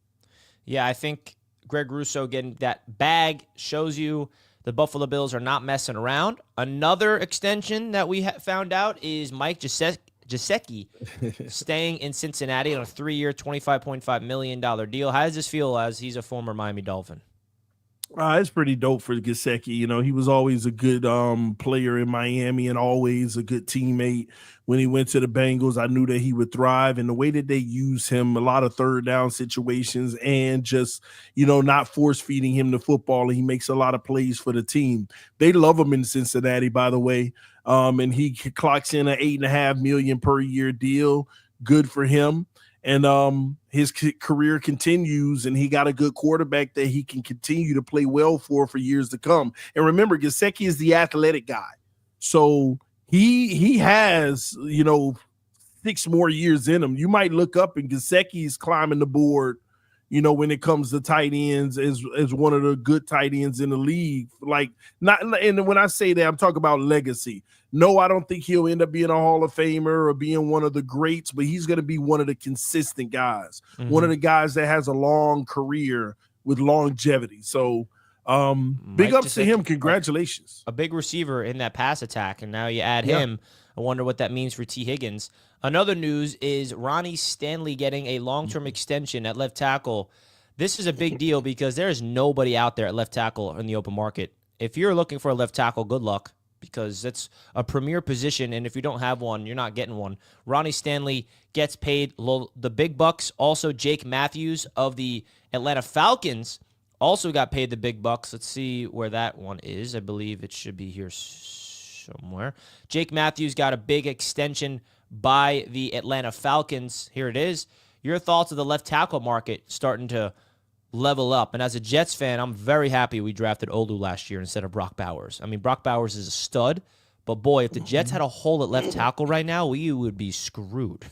Yeah, I think Greg Rousseau getting that bag shows you the Buffalo Bills are not messing around. Another extension that we found out is Mike Gesicki staying in Cincinnati on a 3-year, $25.5 million deal. How does this feel as he's a former Miami Dolphin? It's pretty dope for Gesicki. You know, he was always a good player in Miami and always a good teammate. When he went to the Bengals, I knew that he would thrive. And the way that they use him, a lot of third down situations and just, you know, not force feeding him the football. And he makes a lot of plays for the team. They love him in Cincinnati, by the way. And he clocks in an $8.5 million per year deal. Good for him. And his career continues, and he got a good quarterback that he can continue to play well for years to come. And remember, Gesicki is the athletic guy. So he has, you know, 6 more years in him. You might look up and Gesicki's climbing the board, you know, when it comes to tight ends as one of the good tight ends in the league. Like, not, and when I say that, I'm talking about legacy. No, I don't think he'll end up being a Hall of Famer or being one of the greats, but he's going to be one of the consistent guys, one of the guys that has a long career with longevity. So big ups to him. Congratulations. A big receiver in that pass attack, and now you add him. I wonder what that means for T. Higgins. Another news is Ronnie Stanley getting a long-term extension at left tackle. This is a big deal because there is nobody out there at left tackle in the open market. If you're looking for a left tackle, good luck, because it's a premier position, and if you don't have one, you're not getting one. Ronnie Stanley gets paid the big bucks. Also, Jake Matthews of the Atlanta Falcons also got paid the big bucks. Let's see where that one is. I believe it should be here somewhere. Jake Matthews got a big extension by the Atlanta Falcons. Here it is. Your thoughts of the left tackle market starting to level up. And as a Jets fan, I'm very happy we drafted Olu last year instead of Brock Bowers. I mean, Brock Bowers is a stud, but boy, if the Jets had a hole at left tackle right now, we would be screwed.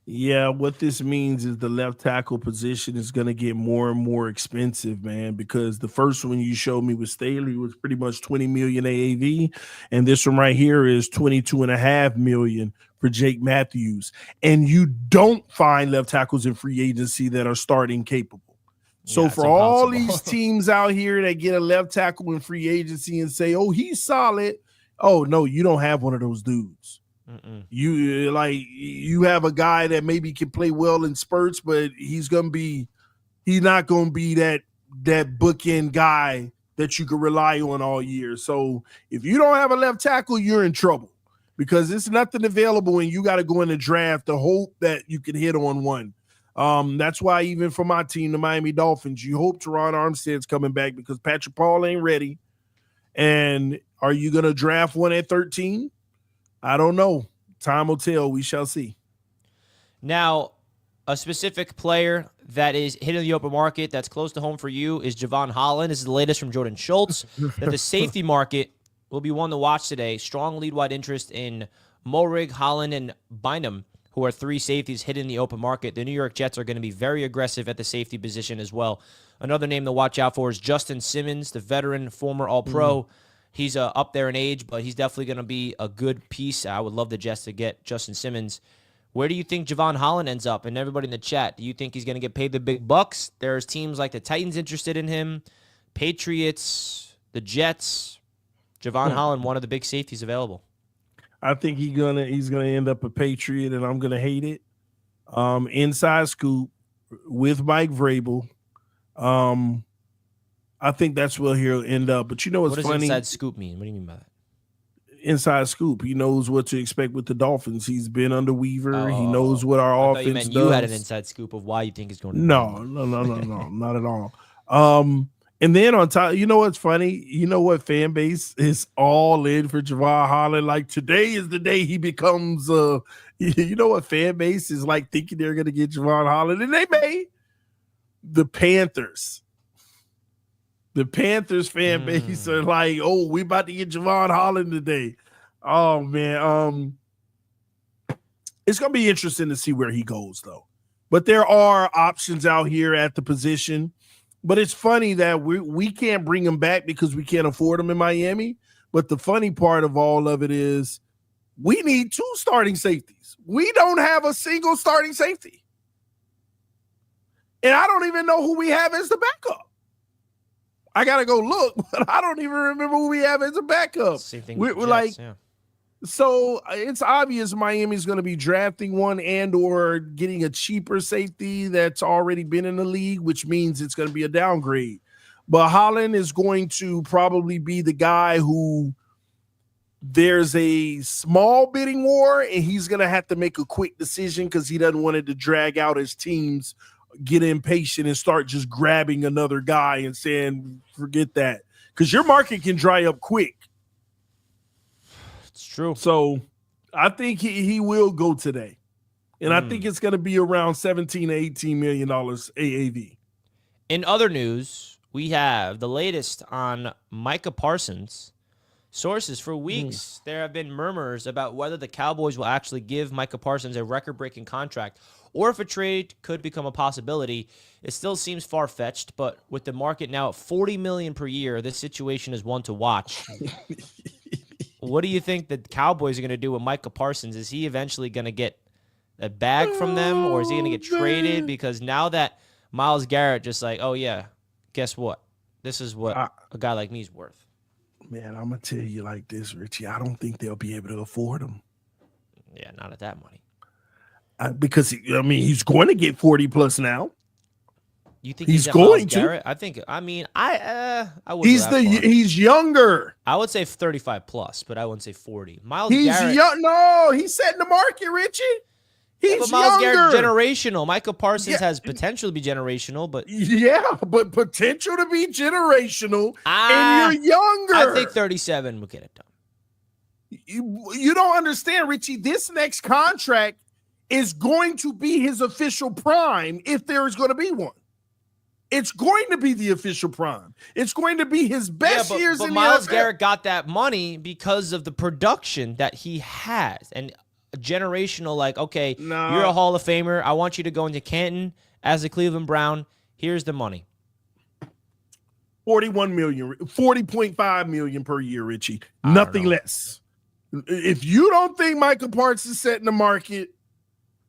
Yeah, what this means is the left tackle position is going to get more and more expensive, man, because the first one you showed me with Staley was pretty much 20 million AAV, and this one right here is 22.5 million for Jake Matthews. And you don't find left tackles in free agency that are starting capable. So for all these teams out here that get a left tackle in free agency and say, oh, he's solid. Oh, no, you don't have one of those dudes. You have a guy that maybe can play well in spurts, but he's not going to be that bookend guy that you can rely on all year. So if you don't have a left tackle, you're in trouble because it's nothing available and you got to go in the draft to hope that you can hit on one. That's why even for my team, the Miami Dolphins, you hope Teron Armstead's coming back because Patrick Paul ain't ready. And are you going to draft one at 13? I don't know. Time will tell. We shall see. Now, a specific player that is hitting the open market that's close to home for you is Jevon Holland. This is the latest from Jordan Schultz. That the safety market will be one to watch today. Strong lead-wide interest in Moehrig, Holland, and Bynum, who are 3 safeties hitting the open market. The New York Jets are going to be very aggressive at the safety position as well. Another name to watch out for is Justin Simmons, the veteran, former All-Pro. He's up there in age, but he's definitely going to be a good piece. I would love the Jets to get Justin Simmons. Where do you think Jevon Holland ends up? And everybody in the chat, do you think he's going to get paid the big bucks? There's teams like the Titans interested in him, Patriots, the Jets. Jevon Holland, one of the big safeties available. I think he's gonna end up a Patriot, and I'm gonna hate it. Inside scoop with Mike Vrabel. I think that's where he'll end up. But you know what's funny? What does inside scoop mean? What do you mean by that? Inside scoop. He knows what to expect with the Dolphins. He's been under Weaver. He knows what our offense does. You had an inside scoop of why you think he's going to be. No, not at all. And then on top, you know what's funny? You know what fan base is all in for Jevon Holland? Like today is the day he becomes you know what fan base is like thinking they're going to get Jevon Holland, and they may. The Panthers. The Panthers fan base are like, oh, we about to get Jevon Holland today. Oh man. It's gonna be interesting to see where he goes, though. But there are options out here at the position. But it's funny that we can't bring him back because we can't afford him in Miami. But the funny part of all of it is we need 2 starting safeties. We don't have a single starting safety. And I don't even know who we have as the backup. I got to go look, but I don't even remember who we have as a backup. Same thing We're Jets, like, yeah. So it's obvious Miami's going to be drafting one and or getting a cheaper safety that's already been in the league, which means it's going to be a downgrade. But Holland is going to probably be the guy who there's a small bidding war and he's going to have to make a quick decision because he doesn't want it to drag out his teams, get impatient and start just grabbing another guy and saying, forget that. Because your market can dry up quick. It's true. So I think he will go today. And I think it's going to be around $17 to $18 million AAV. In other news, we have the latest on Micah Parsons. Sources for weeks, there have been murmurs about whether the Cowboys will actually give Micah Parsons a record-breaking contract or if a trade could become a possibility. It still seems far-fetched, but with the market now at $40 million per year, this situation is one to watch. What do you think the Cowboys are going to do with Micah Parsons? Is he eventually going to get a bag from them, or is he going to get traded? Because now that Myles Garrett just like, oh, yeah, guess what? This is what a guy like me is worth. Man, I'm going to tell you like this, Richie. I don't think they'll be able to afford him. Yeah, not at that money. Because, he's going to get 40 plus now. You think he's at going Myles to? Garrett? I would. He's younger. I would say 35 plus, but I wouldn't say 40. Myles He's Garrett. young. No, he's setting the market, Richie. He's but Myles younger. Garrett generational. Micah Parsons has potential to be generational, but but potential to be generational, and you're younger. I think 37 will get it done. You don't understand, Richie. This next contract is going to be his official prime if there is going to be one. It's going to be the official prime. It's going to be his best years in the NFL. But Myles Garrett got that money because of the production that he has. And generational, like, okay, you're a Hall of Famer. I want you to go into Canton as a Cleveland Brown. Here's the money. $40.5 million per year, Richie. Nothing less. If you don't think Micah Parsons is setting the market,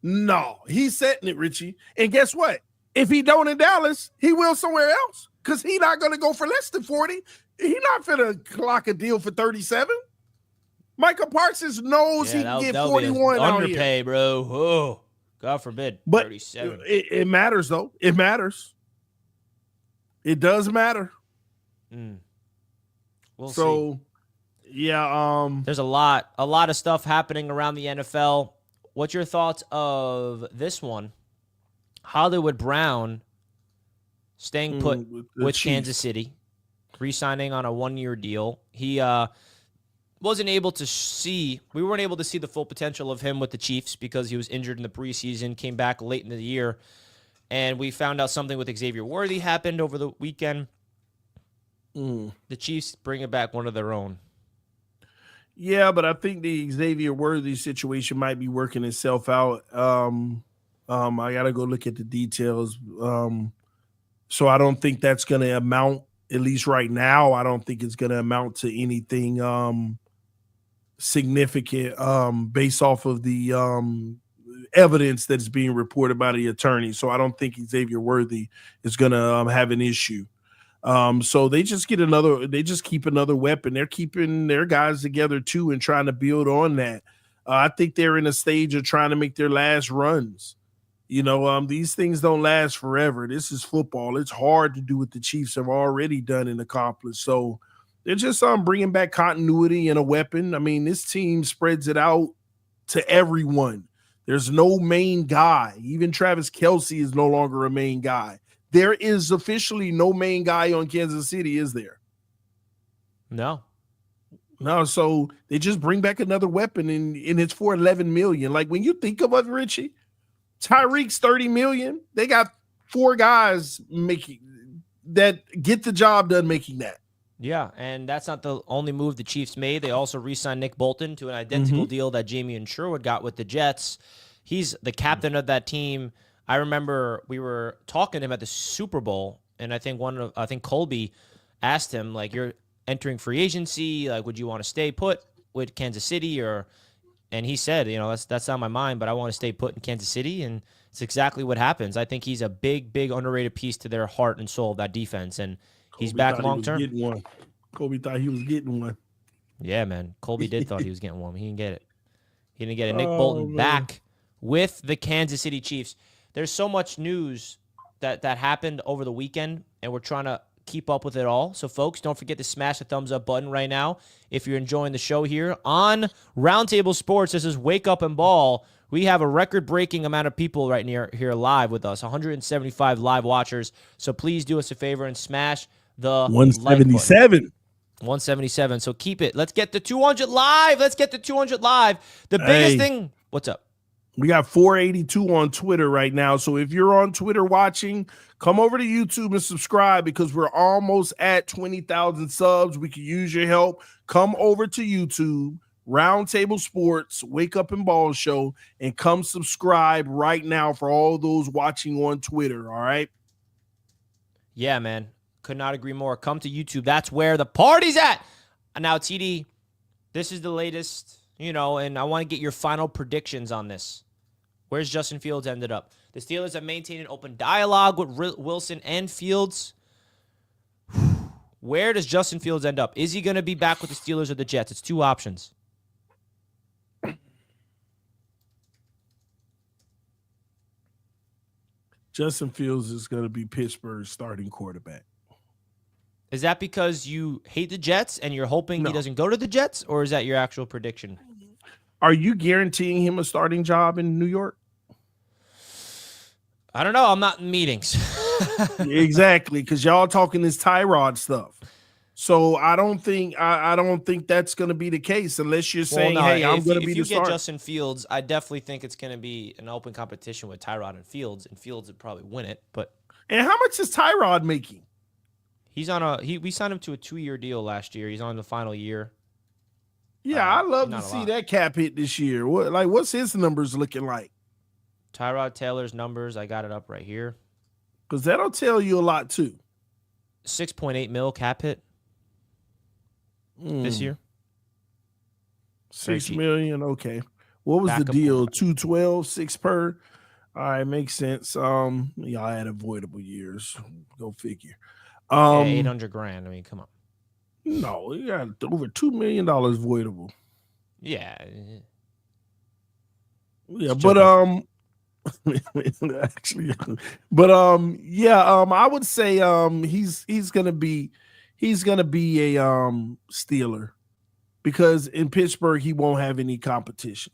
no, he's setting it, Richie. And guess what? If he don't in Dallas, he will somewhere else because he's not going to go for less than 40. He's not going to clock a deal for 37. Micah Parsons knows he can get 41 out underpay, here. Bro. Oh, God forbid. But 37. It matters, though. It matters. It does matter. We'll see. Yeah. There's a lot of stuff happening around the NFL. What's your thoughts of this one? Hollywood Brown staying put with Kansas City, re-signing on a 1-year deal. He wasn't able to see – we weren't able to see the full potential of him with the Chiefs because he was injured in the preseason, came back late in the year, and we found out something with Xavier Worthy happened over the weekend. The Chiefs bringing back one of their own. Yeah, but I think the Xavier Worthy situation might be working itself out. I got to go look at the details. So I don't think that's going to amount, at least right now, I don't think it's going to amount to anything significant based off of the evidence that's being reported by the attorney. So I don't think Xavier Worthy is going to have an issue. So they just keep another weapon. They're keeping their guys together too and trying to build on that. I think they're in a stage of trying to make their last runs. These things don't last forever. This is football. It's hard to do what the Chiefs have already done and accomplished. So they're just bringing back continuity and a weapon. I mean, this team spreads it out to everyone. There's no main guy. Even Travis Kelce is no longer a main guy. There is officially no main guy on Kansas City, is there? No. So they just bring back another weapon, and it's for $11 million. Like, when you think of it, Richie, Tyreek's $30 million. They got 4 guys that get the job done making that. Yeah, and that's not the only move the Chiefs made. They also re-signed Nick Bolton to an identical deal that Jamien and Sherwood got with the Jets. He's the captain of that team. I remember we were talking to him at the Super Bowl, and I think Colby asked him, like, you're entering free agency, like, would you want to stay put with Kansas City? And he said, that's on my mind, but I want to stay put in Kansas City, and it's exactly what happens. I think he's a big, big underrated piece to their heart and soul of that defense, and he's back long term. Colby thought he was getting one. Yeah, man. Colby did thought he was getting one. He didn't get it. He didn't get it. Nick Bolton back with the Kansas City Chiefs. There's so much news that happened over the weekend, and we're trying to keep up with it all. So, folks, don't forget to smash the thumbs up button right now if you're enjoying the show here on Roundtable Sports. This is Wake Up and Ball. We have a record-breaking amount of people right here live with us, 175 live watchers. So please do us a favor and smash the 177. 177. So keep it. Let's get to 200 live. The biggest thing. What's up? We got 482 on Twitter right now. So if you're on Twitter watching, come over to YouTube and subscribe because we're almost at 20,000 subs. We could use your help. Come over to YouTube, Roundtable Sports, Wake Up and Ball Show, and come subscribe right now for all those watching on Twitter. All right? Yeah, man. Could not agree more. Come to YouTube. That's where the party's at. And now, TD, this is the latest, and I want to get your final predictions on this. Where's Justin Fields ended up? The Steelers have maintained an open dialogue with Wilson and Fields. Where does Justin Fields end up? Is he going to be back with the Steelers or the Jets? It's two options. Justin Fields is going to be Pittsburgh's starting quarterback. Is that because you hate the Jets and you're hoping he doesn't go to the Jets, or is that your actual prediction? Are you guaranteeing him a starting job in New York? I don't know. I'm not in meetings. Exactly, because y'all talking this Tyrod stuff. So I don't think that's going to be the case unless you're saying, "Hey, I'm going to be the starter." If you get Justin Fields, I definitely think it's going to be an open competition with Tyrod and Fields would probably win it. And how much is Tyrod making? He's on we signed him to a 2-year deal last year. He's on the final year. Yeah, I'd love to see that cap hit this year. What's his numbers looking like? Tyrod Taylor's numbers, I got it up right here. Because that'll tell you a lot too. 6.8 mil cap hit this year. 6 million. Okay. What was the deal? 212, 6 per. All right, makes sense. Y'all had avoidable years. Go figure. Yeah, $800,000. I mean, come on. No, you got over $2 million voidable. Yeah. Yeah, but actually, but I would say he's gonna be a Steeler because in Pittsburgh he won't have any competition.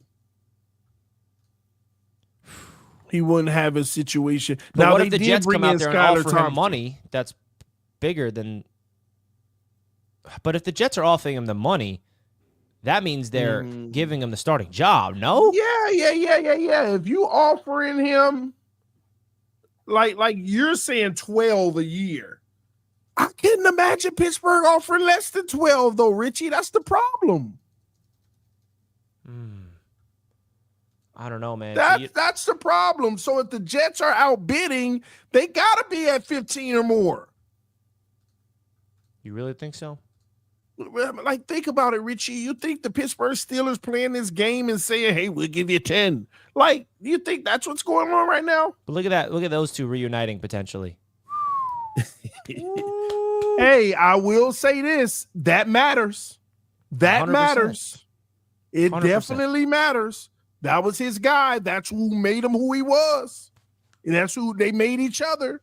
He wouldn't have a situation. But now, what if the Jets come out there and offer him money that's bigger than? But if the Jets are offering him the money, that means they're giving him the starting job, no? Yeah. If you offering him, like you're saying 12 a year, I couldn't imagine Pittsburgh offering less than 12, though, Richie. That's the problem. I don't know, man. That's the problem. So if the Jets are outbidding, they got to be at 15 or more. You really think so? Like, think about it, Richie. You think the Pittsburgh Steelers playing this game and saying, "Hey, we'll give you 10." Like, you think that's what's going on right now? But look at that. Look at those two reuniting potentially. Hey, I will say this. That matters. That 100%. Matters. It 100%. Definitely matters. That was his guy. That's who made him who he was. And that's who they made each other.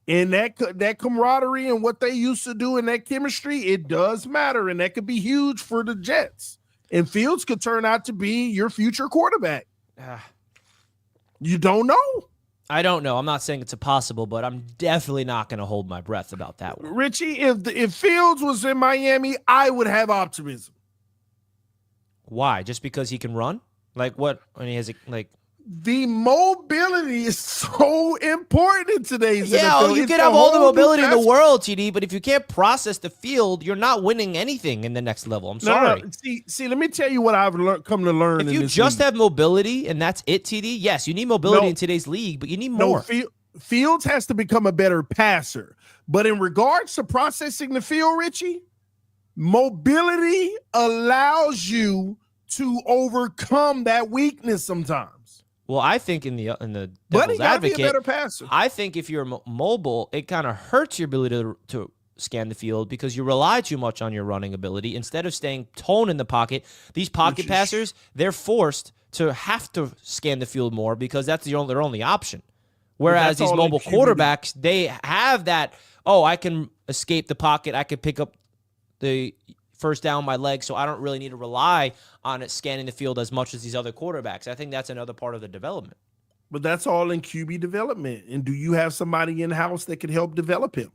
And that camaraderie and what they used to do and that chemistry, it does matter. And that could be huge for the Jets. And Fields could turn out to be your future quarterback. You don't know. I don't know. I'm not saying it's impossible, but I'm definitely not going to hold my breath about that one. Richie, if Fields was in Miami, I would have optimism. Why? Just because he can run? Like what? When he has The mobility is so important in today's Yeah, NFL. you can have all the mobility in the world, TD, but if you can't process the field, you're not winning anything in the next level. I'm sorry. No. See, let me tell you what I've come to learn. If you just have mobility and that's it, TD, yes, you need mobility in today's league, but you need more. Fields has to become a better passer. But in regards to processing the field, Richie, mobility allows you to overcome that weakness sometimes. Well, I think in the devil's advocate, be a better passer. I think if you're mobile, it kind of hurts your ability to scan the field because you rely too much on your running ability instead of staying toned in the pocket. These pocket passers, they're forced to have to scan the field more because that's their only option. Whereas these mobile quarterbacks, they have that, I can escape the pocket, I can pick up the first down my leg, so I don't really need to rely on it scanning the field as much as these other quarterbacks. I think that's another part of the development. But that's all in QB development. And do you have somebody in-house that can help develop him?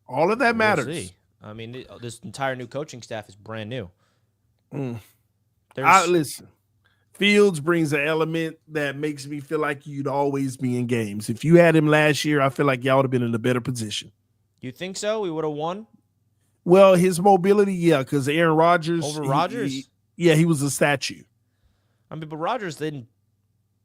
All of that matters. We'll see. I mean, this entire new coaching staff is brand new. Listen, Fields brings an element that makes me feel like you'd always be in games. If you had him last year, I feel like y'all would have been in a better position. You think so? We would have won? Well, his mobility, because Aaron Rodgers. Over Rodgers? He was a statue. I mean, but Rodgers didn't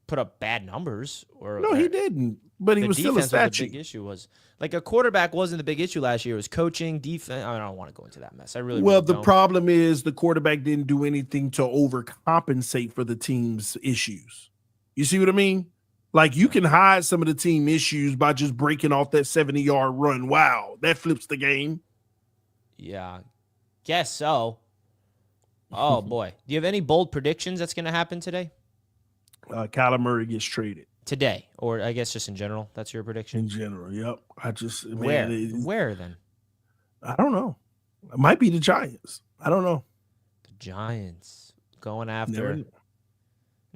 put up bad numbers. No, he didn't. But he was still a statue. The big issue was like a quarterback wasn't the big issue last year. It was coaching, defense. I don't want to go into that mess. The problem is the quarterback didn't do anything to overcompensate for the team's issues. You see what I mean? Like you can hide some of the team issues by just breaking off that 70-yard run. Wow, that flips the game. Yeah, guess so. Oh, boy. Do you have any bold predictions that's going to happen today? Kyler Murray gets traded. Today, or I guess just in general? That's your prediction? In general, yep. Where then? I don't know. It might be the Giants. I don't know. The Giants going after.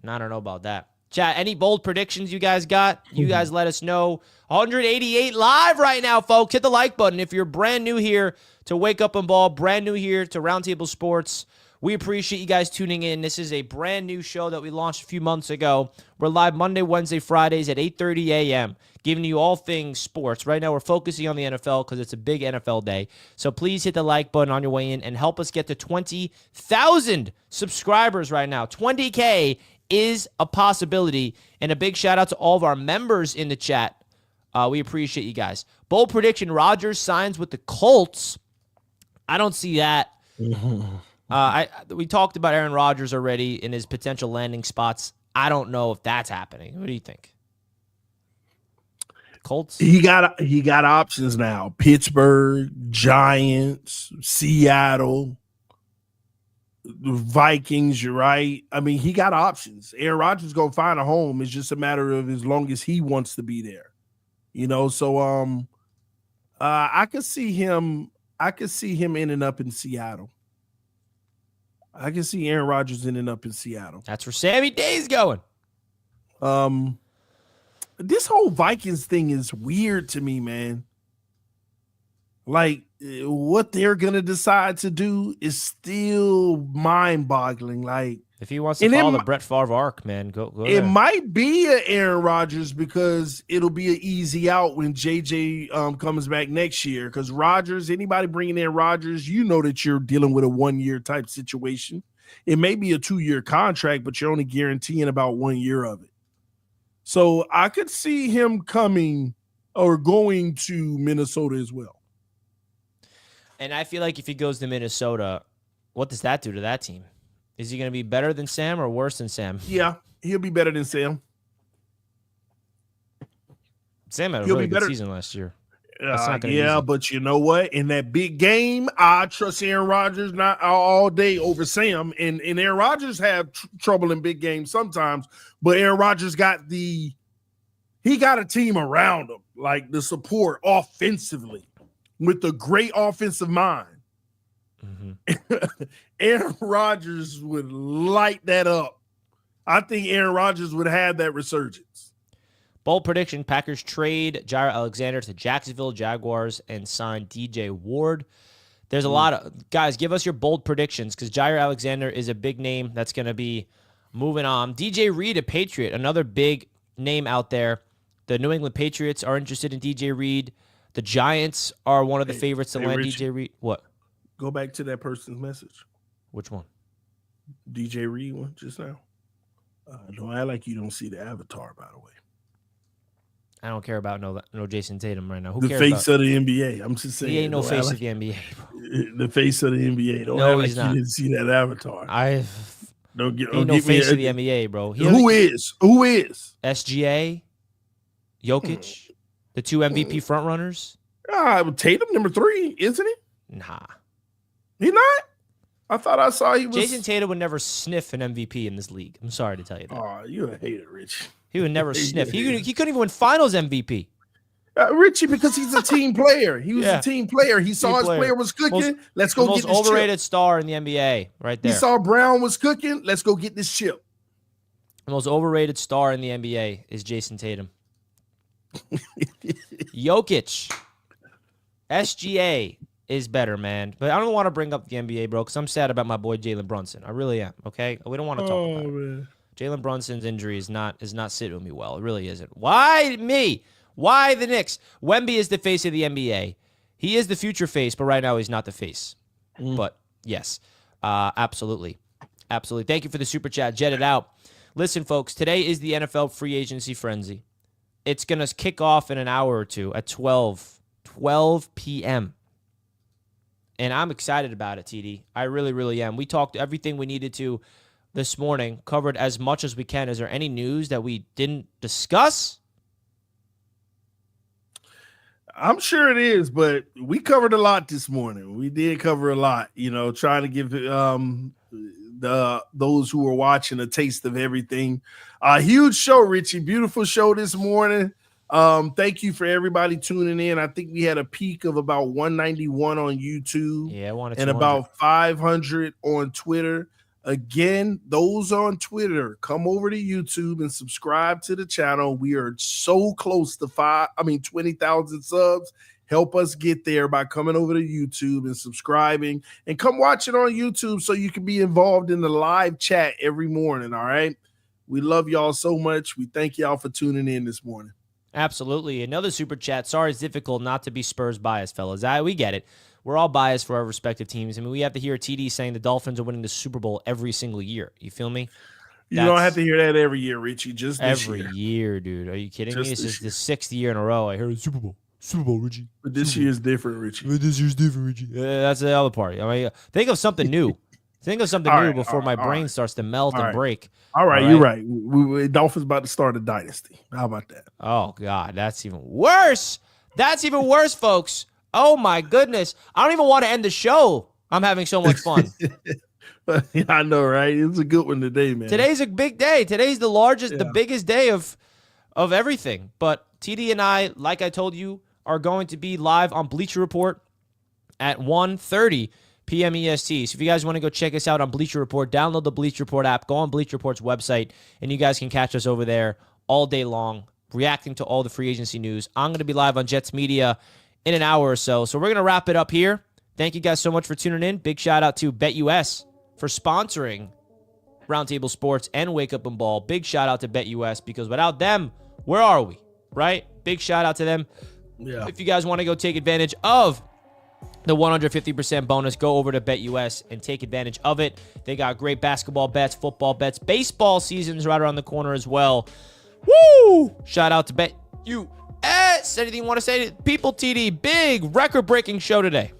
I don't know about that. Chat, any bold predictions you guys got? You guys let us know. 188 live right now, folks. Hit the like button if you're brand new here to Wake Up and Ball, brand new here to Roundtable Sports. We appreciate you guys tuning in. This is a brand new show that we launched a few months ago. We're live Monday, Wednesday, Fridays at 8:30 a.m., giving you all things sports. Right now, we're focusing on the NFL because it's a big NFL day. So please hit the like button on your way in and help us get to 20,000 subscribers right now. 20K is a possibility. And a big shout out to all of our members in the chat. We appreciate you guys. Bold prediction, Rodgers signs with the Colts. I don't see that. We talked about Aaron Rodgers already in his potential landing spots. I don't know if that's happening. What do you think? Colts? He got options now. Pittsburgh, Giants, Seattle, the Vikings, you're right. I mean, he got options. Aaron Rodgers is going to find a home. It's just a matter of as long as he wants to be there. So I could see him ending up in Seattle. I can see Aaron Rodgers ending up in Seattle. That's where Sammy Day's going. This whole Vikings thing is weird to me, man. Like, what they're going to decide to do is still mind-boggling. Like, if he wants to follow the Brett Favre arc, man, go it there. Might be an Aaron Rodgers because it'll be an easy out when JJ comes back next year. Because Rodgers, anybody bringing in Rodgers, you know that you're dealing with a 1-year type situation. It may be a 2-year contract, but you're only guaranteeing about 1 year of it. So I could see him coming or going to Minnesota as well. And I feel like if he goes to Minnesota, what does that do to that team? Is he going to be better than Sam or worse than Sam? Yeah, he'll be better than Sam. Sam had a really good season last year. But you know what? In that big game, I trust Aaron Rodgers not all day over Sam. And Aaron Rodgers have trouble in big games sometimes, but Aaron Rodgers got a team around him, like the support offensively with a great offensive mind. Mm-hmm. Aaron Rodgers would light that up. I think Aaron Rodgers would have that resurgence. Bold prediction, Packers trade Jair Alexander to Jacksonville Jaguars and sign DJ Ward. There's a lot of guys, give us your bold predictions because Jair Alexander is a big name that's going to be Moving on. DJ Reed, a Patriot, another big name out there. The New England Patriots are interested in DJ Reed. The Giants are one of the favorites to land Richie, DJ Reed. What? Go back to that person's message. Which one? DJ Reed one just now. Don't act like you don't see the avatar, by the way. I don't care about no Jason Tatum right now. Who the cares face about? of the NBA. I'm just saying. He ain't no face of the NBA, bro. The face of the NBA. Don't No, act he's like not. You didn't see that avatar. Ain't no face of the NBA, bro. Who is? SGA, Jokic, the two MVP frontrunners. Tatum number 3, isn't he? Nah. He not? I thought I saw he was. Jason Tatum would never sniff an MVP in this league. I'm sorry to tell you that. Oh, you're a hater, Rich. He would never sniff. He couldn't even win Finals MVP. Richie, because he's a team player. He was a team player. He saw his player was cooking. Let's go get this most overrated chip. star in the NBA, right there. He saw Brown was cooking. Let's go get this chip. The most overrated star in the NBA is Jason Tatum. Jokic, SGA is better, man. But I don't want to bring up the NBA, bro, because I'm sad about my boy Jalen Brunson. I really am. Okay, we don't want to talk about it. Man. Jalen Brunson's injury is not sitting with me well. It really isn't. Why me? Why the Knicks? Wemby is the face of the NBA. He is the future face, but right now he's not the face. But yes, absolutely. Absolutely. Thank you for the super chat. Jet it out. Listen, folks, today is the NFL free agency frenzy. It's going to kick off in an hour or two at 12 p.m. And I'm excited about it, TD. I really, really am. We talked everything we needed to this morning, covered as much as we can. Is there any news that we didn't discuss? I'm sure it is, but we covered a lot this morning. We did cover a lot, trying to give those who were watching a taste of everything. A huge show, Richie. Beautiful show this morning. Thank you for everybody tuning in. I think we had a peak of about 191 on YouTube. Yeah, I wanted and about 500 on Twitter. Again, those on Twitter, come over to YouTube and subscribe to the channel. We are so close to 20,000 subs. Help us get there by coming over to YouTube and subscribing, and come watch it on YouTube so you can be involved in the live chat every morning. All right. We love y'all so much. We thank y'all for tuning in this morning. Absolutely. Another super chat. Sorry, it's difficult not to be Spurs biased, fellas. We get it. We're all biased for our respective teams. I mean, we have to hear TD saying the Dolphins are winning the Super Bowl every single year. You feel me? You don't have to hear that every year, Richie. Just this every year, dude. Are you kidding me? This is the 6th year in a row I heard Super Bowl. Super Bowl, Richie. But this year's different, Richie. That's the other part. I mean, think of something new. Think of something new before my brain starts to melt and break. All right, you're right. Dolphins about to start a dynasty. How about that? Oh, God, that's even worse. That's even worse, folks. Oh, my goodness. I don't even want to end the show. I'm having so much fun. Yeah, I know, right? It's a good one today, man. Today's a big day. Today's the largest, the biggest day of everything. But TD and I, like I told you, are going to be live on Bleacher Report at 1:30 p.m. EST. So if you guys want to go check us out on Bleacher Report, download the Bleacher Report app, go on Bleacher Report's website, and you guys can catch us over there all day long, reacting to all the free agency news. I'm going to be live on Jets Media in an hour or so. So we're going to wrap it up here. Thank you guys so much for tuning in. Big shout out to BetUS for sponsoring Roundtable Sports and Wake Up and Ball. Big shout out to BetUS, because without them, where are we? Right? Big shout out to them. Yeah. If you guys want to go take advantage of the 150% bonus, go over to BetUS and take advantage of it. They got great basketball bets, football bets. Baseball season's right around the corner as well. Woo! Shout out to BetUS. Anything you want to say to people, TD? Big record-breaking show today.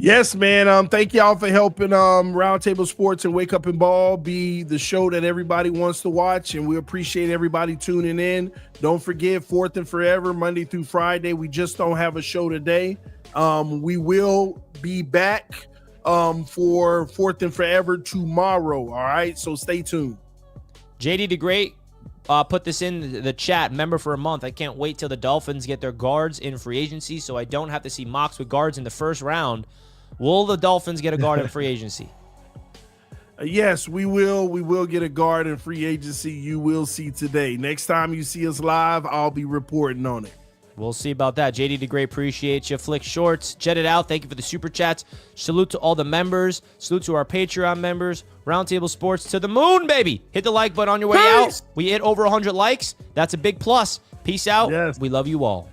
Yes, man. Thank y'all for helping Roundtable Sports and Wake Up and Ball be the show that everybody wants to watch, and we appreciate everybody tuning in. Don't forget, Fourth and Forever, Monday through Friday. We just don't have a show today. We will be back for Fourth and Forever tomorrow. All right, so stay tuned. JD the Great put this in the chat. Member for a month. I can't wait till the Dolphins get their guards in free agency, so I don't have to see mocks with guards in the first round. Will the Dolphins get a guard in free agency? Yes, we will. We will get a guard in free agency. You will see today. Next time you see us live, I'll be reporting on it. We'll see about that. JD the Great, appreciate you. Flick Shorts, Jet It Out, thank you for the super chats. Salute to all the members. Salute to our Patreon members. Roundtable Sports to the moon, baby. Hit the like button on your way out. We hit over 100 likes. That's a big plus. Peace out. Yes. We love you all.